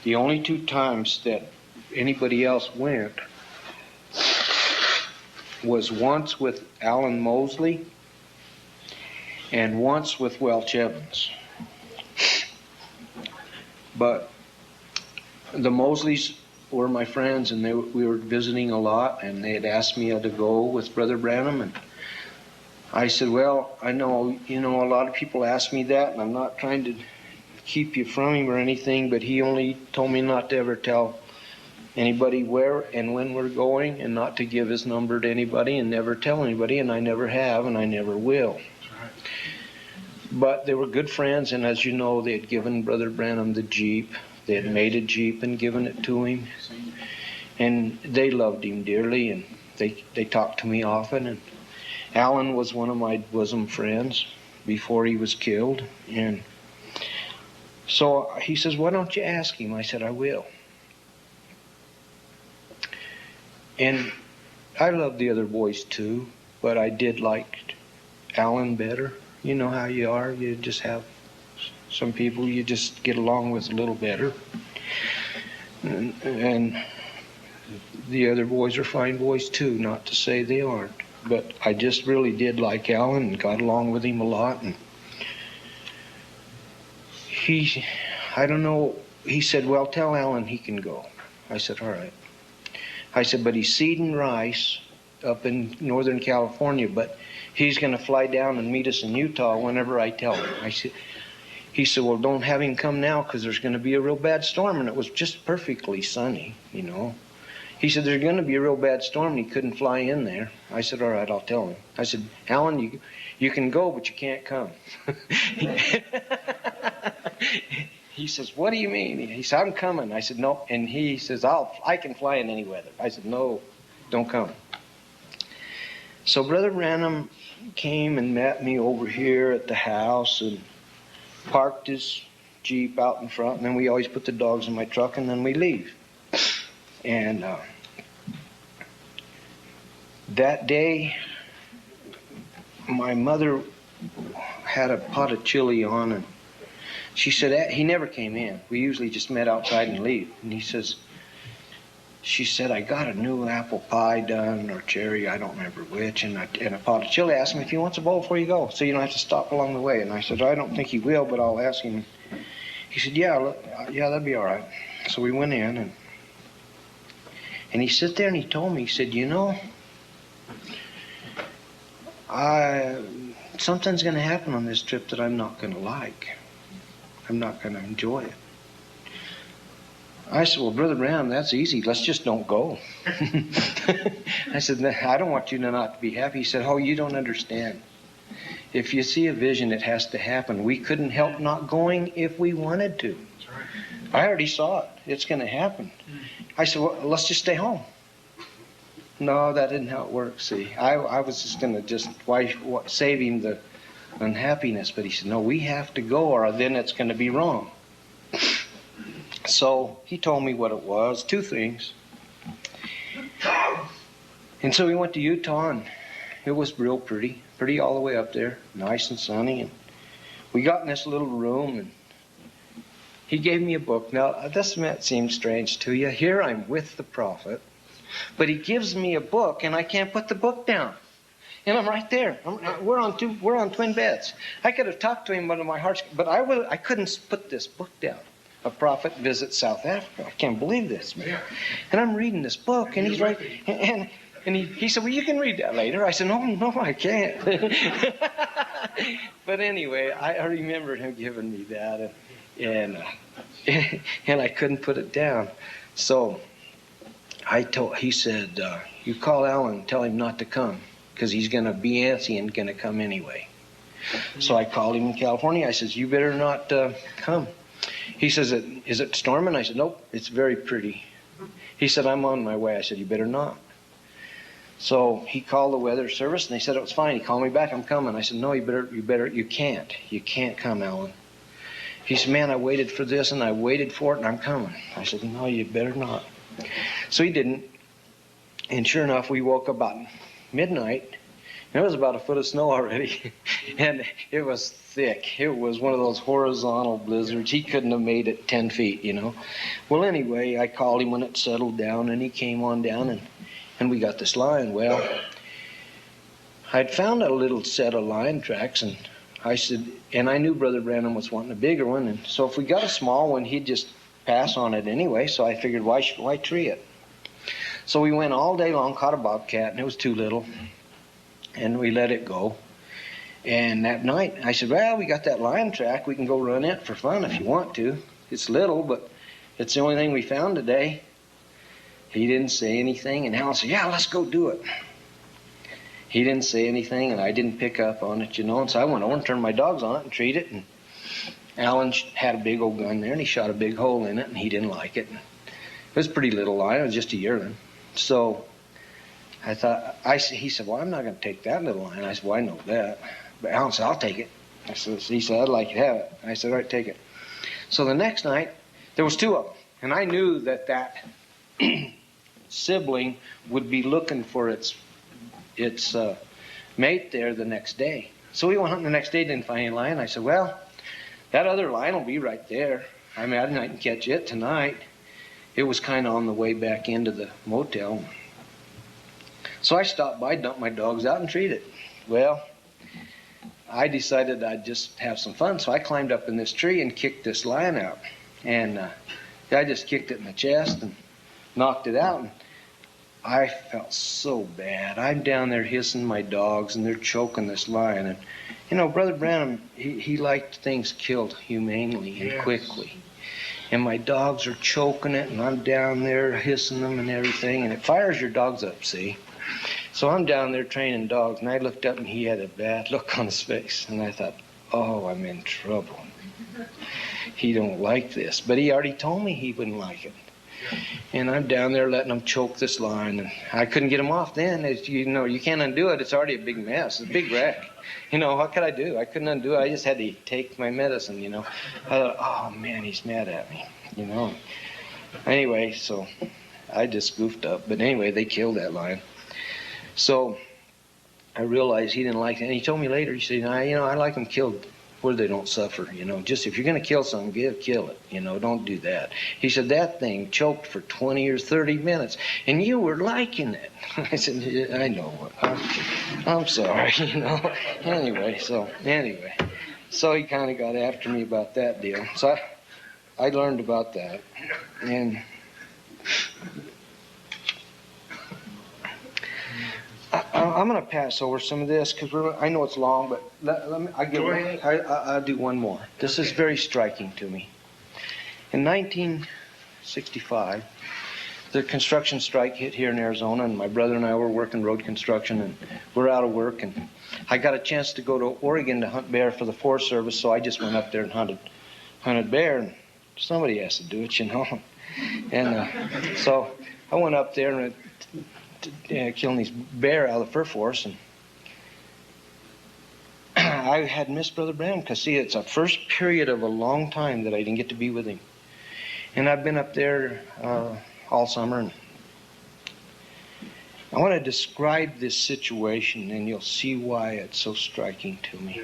the only 2 times that anybody else went was once with Alan Mosley and once with Welch Evans. But the Mosleys were my friends, and we were visiting a lot, and they had asked me to go with Brother Branham, and I said, well, I know, a lot of people ask me that, and I'm not trying to keep you from him or anything, but he only told me not to ever tell anybody where and when we're going, and not to give his number to anybody, and never tell anybody, and I never have, and I never will. But they were good friends, and as you know, they had given Brother Branham the Jeep. They had made a Jeep and given it to him. And they loved him dearly, and they talked to me often. And Alan was one of my bosom friends before he was killed. And so he says, why don't you ask him? I said, I will. And I loved the other boys too, but I did like Alan better. You know how you are. You just have some people you just get along with a little better. And the other boys are fine boys too, not to say they aren't. But I just really did like Alan and got along with him a lot. And I don't know, he said, well, tell Alan he can go. I said, all right. I said, but he's seeding rice up in Northern California, but he's going to fly down and meet us in Utah whenever I tell him. He said, well, don't have him come now because there's going to be a real bad storm. And it was just perfectly sunny, you know. He said, there's going to be a real bad storm, and he couldn't fly in there. I said, all right, I'll tell him. I said, Alan, you can go, but you can't come. He says, what do you mean? He said, I'm coming. I said, no. And he says, I can fly in any weather. I said, no, don't come. So Brother Branham came and met me over here at the house and parked his Jeep out in front. And then we always put the dogs in my truck, and then we leave. And that day, my mother had a pot of chili on, and she said, he never came in. We usually just met outside and leave. And she said, I got a new apple pie done, or cherry, I don't remember which, and a pot of chili. I asked him if he wants a bowl before you go, so you don't have to stop along the way. And I said, I don't think he will, but I'll ask him. He said, yeah, that'd be all right. So we went in, and he sat there and he told me, he said, you know, something's going to happen on this trip that I'm not going to like. I'm not going to enjoy it. I said, well, Brother Branham, that's easy. Let's just don't go. I said, I don't want you to not be happy. He said, oh, you don't understand. If you see a vision, it has to happen. We couldn't help not going if we wanted to. I already saw it. It's going to happen. I said, well, let's just stay home. No, that isn't how it works, see. I was just going to save him the unhappiness, but he said, no, we have to go or then it's going to be wrong. So he told me what it was, 2 things. And so we went to Utah, and it was real pretty all the way up there, nice and sunny. And we got in this little room, and he gave me a book. Now, this might seem strange to you. Here I'm with the prophet, but he gives me a book, and I can't put the book down. And I'm right there. We're on twin beds. I could have talked to him, but my heart's. But I couldn't put this book down. A prophet visits South Africa. I can't believe this, man. Yeah. And I'm reading this book, and he's right. And he said, well, you can read that later. I said, no, I can't. But anyway, I remembered him giving me that, and I couldn't put it down. So he said, you call Alan and tell him not to come, because he's going to be antsy and going to come anyway. So I called him in California. I says, you better not come. He says, is it storming? I said, nope, it's very pretty. He said, I'm on my way. I said, you better not. So he called the weather service, and they said it was fine. He called me back, I'm coming. I said, no, you can't come, Alan. He said, man, I waited for this, and I waited for it, and I'm coming. I said, no, you better not. So he didn't. And sure enough, we woke up about midnight. It was about a foot of snow already, and it was thick. It was one of those horizontal blizzards. He couldn't have made it 10 feet, you know. Well, anyway, I called him when it settled down, and he came on down, and we got this line. Well, I'd found a little set of line tracks, and I said, and I knew Brother Branham was wanting a bigger one, and so if we got a small one, he'd just pass on it anyway, so I figured, why tree it? So we went all day long, caught a bobcat, and it was too little. And we let it go. And that night, I said, well, we got that line track. We can go run it for fun if you want to. It's little, but it's the only thing we found today. He didn't say anything. And Alan said, yeah, let's go do it. He didn't say anything, and I didn't pick up on it, you know. And so I went over and turned my dogs on it and treated it. And Alan had a big old gun there, and he shot a big hole in it, and he didn't like it. It was a pretty little line. It was just a yearling. So he said, well, I'm not going to take that little line. I said, well, I know that. But Alan said, I'll take it. He said, I'd like you to have it. I said, all right, take it. So the next night, there was 2 of them. And I knew that sibling would be looking for its mate there the next day. So we went hunting the next day, didn't find any lion. I said, well, that other lion will be right there. I imagine I can catch it tonight. It was kind of on the way back into the motel. So I stopped by, dumped my dogs out, and treated it. Well, I decided I'd just have some fun, so I climbed up in this tree and kicked this lion out. And I just kicked it in the chest and knocked it out. And I felt so bad. I'm down there hissing my dogs, and they're choking this lion. And, you know, Brother Branham, he liked things killed humanely and quickly. And my dogs are choking it, and I'm down there hissing them and everything. And it fires your dogs up, see? So I'm down there training dogs, and I looked up, and he had a bad look on his face. And I thought, oh, I'm in trouble. He don't like this. But he already told me he wouldn't like it. And I'm down there letting them choke this lion, and I couldn't get him off then. As you know, you can't undo it. It's already a big mess. It's a big wreck. You know, what could I do? I couldn't undo it. I just had to take my medicine, you know. I thought, oh, man, he's mad at me, you know. Anyway, so I just goofed up. But anyway, they killed that lion. So I realized he didn't like it. And he told me later, he said, I like them killed where they don't suffer, you know. Just if you're going to kill something, kill it, you know. Don't do that. He said, that thing choked for 20 or 30 minutes, and you were liking it. I said, yeah, I know. I'm sorry, you know. Anyway, so he kind of got after me about that deal. So I learned about that. And I'm going to pass over some of this because I know it's long, but I'll do one more. This is very striking to me. In 1965, the construction strike hit here in Arizona, and my brother and I were working road construction, and we're out of work, and I got a chance to go to Oregon to hunt bear for the Forest Service, so I just went up there and hunted bear, and somebody has to do it, you know. And so I went up there and killing these bear out of the fir forest, and I had missed Brother Branham because, see, it's a first period of a long time that I didn't get to be with him. And I've been up there all summer, and I want to describe this situation, and you'll see why it's so striking to me.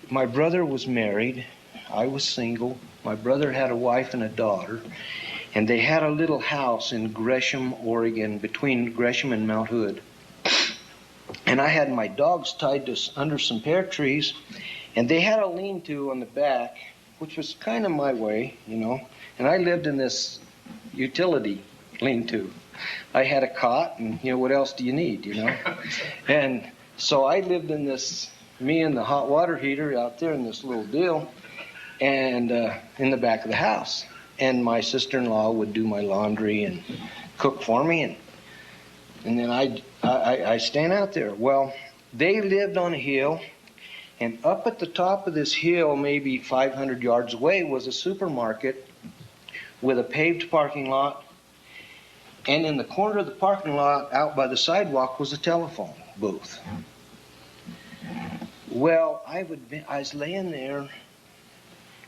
My brother was married. I was single. My brother had a wife and a daughter. And they had a little house in Gresham, Oregon, between Gresham and Mount Hood. And I had my dogs tied under some pear trees, and they had a lean-to on the back, which was kind of my way, you know. And I lived in this utility lean-to. I had a cot, and, you know, what else do you need, you know? And so I lived in this, me and the hot water heater out there in this little deal, and in the back of the house. And my sister-in-law would do my laundry and cook for me, and then I stand out there. Well, they lived on a hill, and up at the top of this hill, maybe 500 yards away, was a supermarket with a paved parking lot, and in the corner of the parking lot, out by the sidewalk, was a telephone booth. Well, I was laying there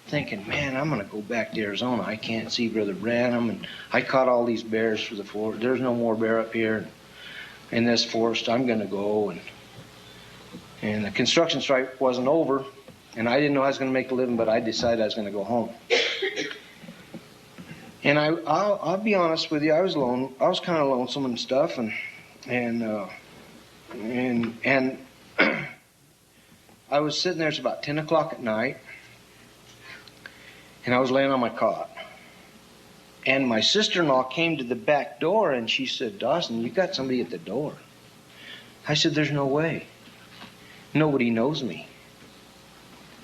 thinking, man, I'm going to go back to Arizona. I can't see Brother Branham, and I caught all these bears for the forest. There's no more bear up here in this forest. I'm going to go, and the construction strike wasn't over, and I didn't know I was going to make a living, but I decided I was going to go home. And I'll be honest with you, I was alone. I was kind of lonesome and stuff, and I was sitting there. It's about 10 o'clock at night. And I was laying on my cot. And my sister-in-law came to the back door, and she said, Dawson, you got somebody at the door. I said, there's no way. Nobody knows me.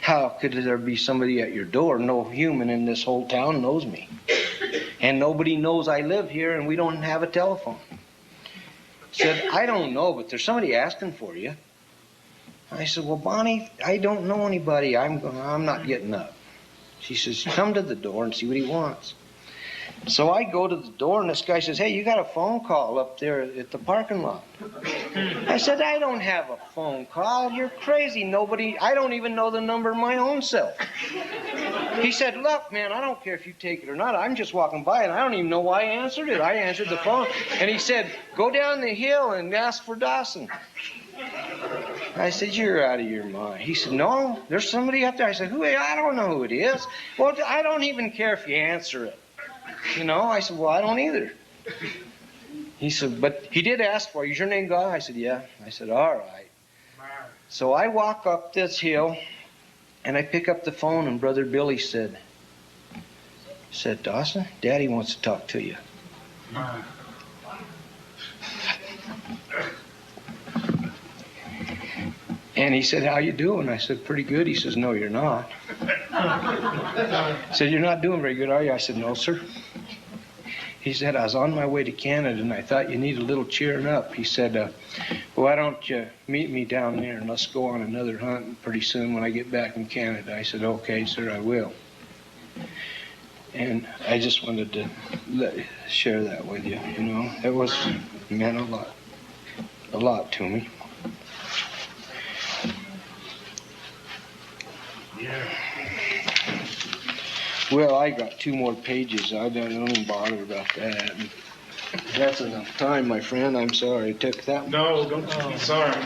How could there be somebody at your door? No human in this whole town knows me. And nobody knows I live here, and we don't have a telephone. Said, I don't know, but there's somebody asking for you. I said, well, Bonnie, I don't know anybody. I'm not getting up. She says, come to the door and see what he wants. So I go to the door, and this guy says, hey, you got a phone call up there at the parking lot. I said, I don't have a phone call. You're crazy. I don't even know the number of my own self. He said, look, man, I don't care if you take it or not. I'm just walking by, and I don't even know why I answered it. I answered the phone. And he said, go down the hill and ask for Dawson. I said, you're out of your mind. He said, no, there's somebody up there. I said, who? I don't know who it is. Well, I don't even care if you answer it. You know, I said, well, I don't either. He said, but he did ask for you. Is your name God? I said, yeah. I said, all right. So I walk up this hill, and I pick up the phone, and Brother Billy said, Dawson, Daddy wants to talk to you. And he said, how you doing? I said, pretty good. He says, no, you're not. He said, you're not doing very good, are you? I said, no, sir. He said, I was on my way to Canada, and I thought you need a little cheering up. He said, why don't you meet me down there, and let's go on another hunt pretty soon when I get back in Canada. I said, okay, sir, I will. And I just wanted to share that with you, you know. It meant a lot to me. Yeah. Well, I got 2 more pages. I don't even bother about that. That's enough time, my friend. I'm sorry it took that much. No, don't be sorry.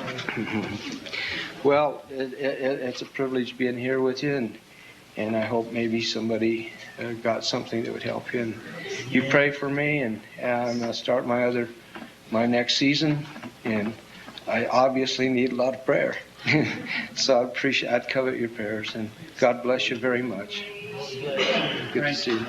Well, it's a privilege being here with you, and I hope maybe somebody got something that would help you. And you pray for me, and I'm going to start my next season, and I obviously need a lot of prayer. So I'd covet your prayers, and God bless you very much. Good to see you.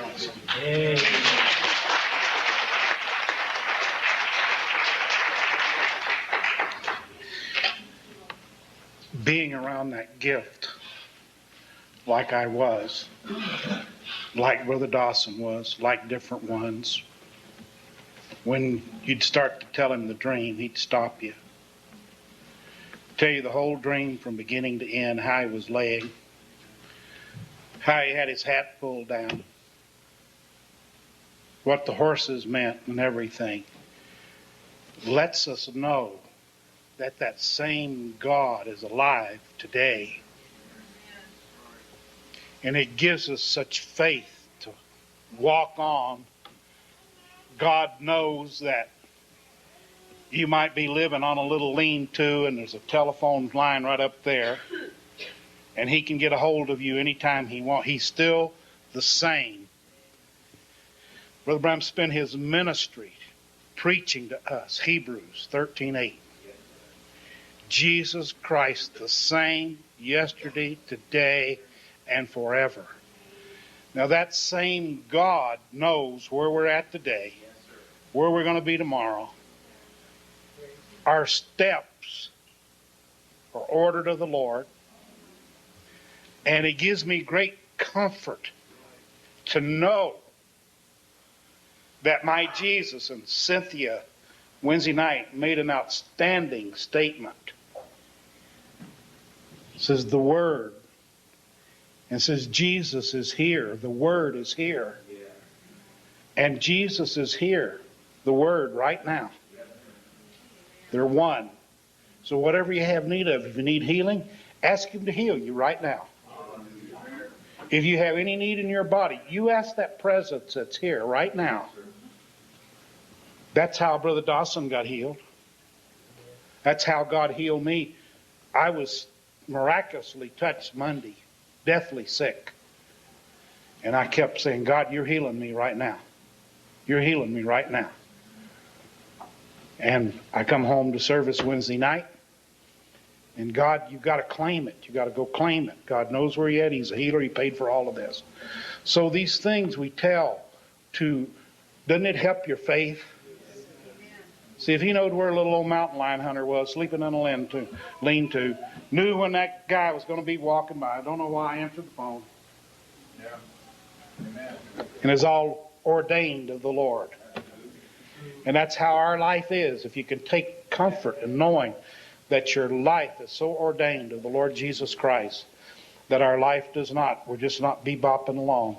Being around that gift, like I was, like Brother Dawson was, like different ones, when you'd start to tell him the dream, he'd stop you. Tell you the whole dream from beginning to end, how he was laying, how he had his hat pulled down, what the horses meant and everything. Lets us know that same God is alive today. And it gives us such faith to walk on. God knows that you might be living on a little lean-to, and there's a telephone line right up there, and he can get a hold of you anytime he wants. He's still the same. Brother Branham spent his ministry preaching to us, Hebrews 13:8. Jesus Christ the same yesterday, today, and forever. Now that same God knows where we're at today, where we're going to be tomorrow. Our steps are ordered of the Lord, and it gives me great comfort to know that my Jesus, and Cynthia Wednesday night made an outstanding statement. It says the Word, and says Jesus is here. The Word is here. And Jesus is here. The Word right now. They're one. So whatever you have need of, if you need healing, ask Him to heal you right now. If you have any need in your body, you ask that presence that's here right now. That's how Brother Dawson got healed. That's how God healed me. I was miraculously touched Monday, deathly sick. And I kept saying, God, you're healing me right now. You're healing me right now. And I come home to service Wednesday night. And God, you've got to claim it. You've got to go claim it. God knows where you're at. He's a healer. He paid for all of this. So these things we tell doesn't it help your faith? See, if he knowed where a little old mountain lion hunter was, sleeping in a lean-to, knew when that guy was going to be walking by. I don't know why I answered the phone. Yeah. Amen. And it's all ordained of the Lord. And that's how our life is. If you can take comfort in knowing that your life is so ordained of the Lord Jesus Christ, that our life we're just not bebopping along.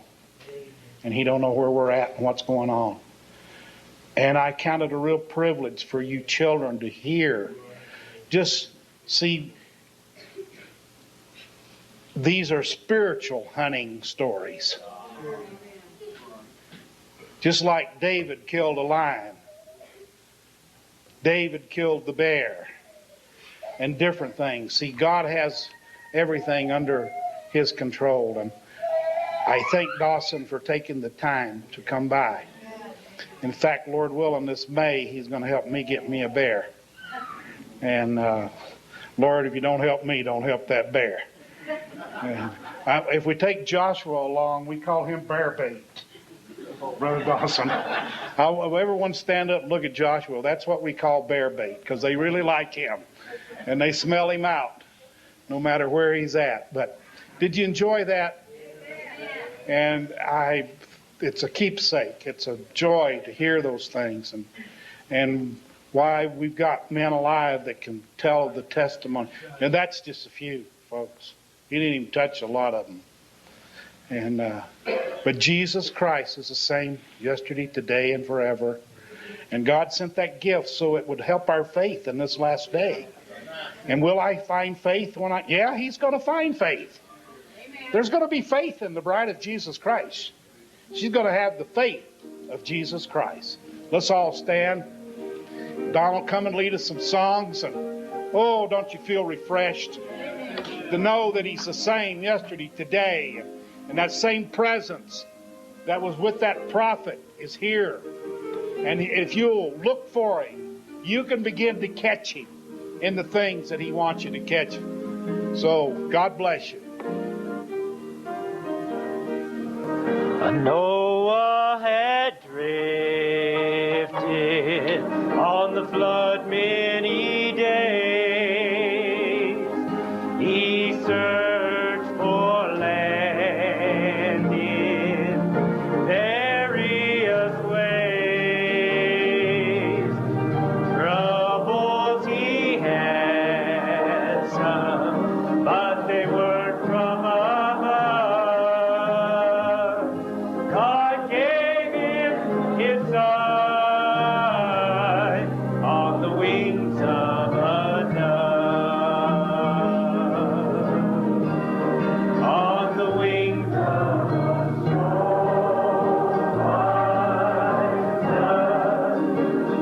And He don't know where we're at and what's going on. And I count it a real privilege for you children to hear. Just see, These are spiritual hunting stories. Just like David killed a lion. David killed the bear. And different things. See, God has everything under His control. And I thank Dawson for taking the time to come by. In fact, Lord willing, this May, he's going to help me get me a bear. And Lord, if you don't help me, don't help that bear. And if we take Joshua along, we call him bear bait. Brother Dawson. Everyone stand up and look at Joshua. That's what we call bear bait, because they really like him. And they smell him out, no matter where he's at. But did you enjoy that? And it's a keepsake. It's a joy to hear those things. And why we've got men alive that can tell the testimony. And that's just a few, folks. He didn't even touch a lot of them. And but Jesus Christ is the same yesterday, today, and forever. And God sent that gift so it would help our faith in this last day. And will I find faith when yeah, He's going to find faith. Amen. There's going to be faith in the bride of Jesus Christ. She's going to have the faith of Jesus Christ. Let's all stand. Donald, come and lead us some songs. And oh, don't you feel refreshed to know that He's the same yesterday, today, and that same presence that was with that prophet is here. And if you'll look for Him, you can begin to catch Him in the things that He wants you to catch. So, God bless you. Noah had drifted on the flood many days. He searched for land in various ways. Troubles he had some, but they weren't from above. God gave him His Son on the wings of a dove. On the wings of a snow white dove,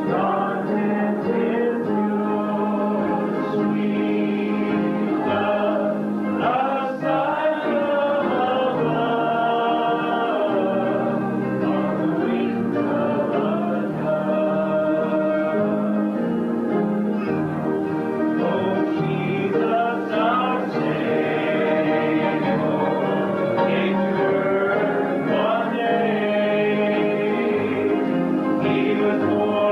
God sent His pure, sweet love, a sign from above. On the wings of a dove. Oh, Jesus, our Savior, came to earth one day. He was born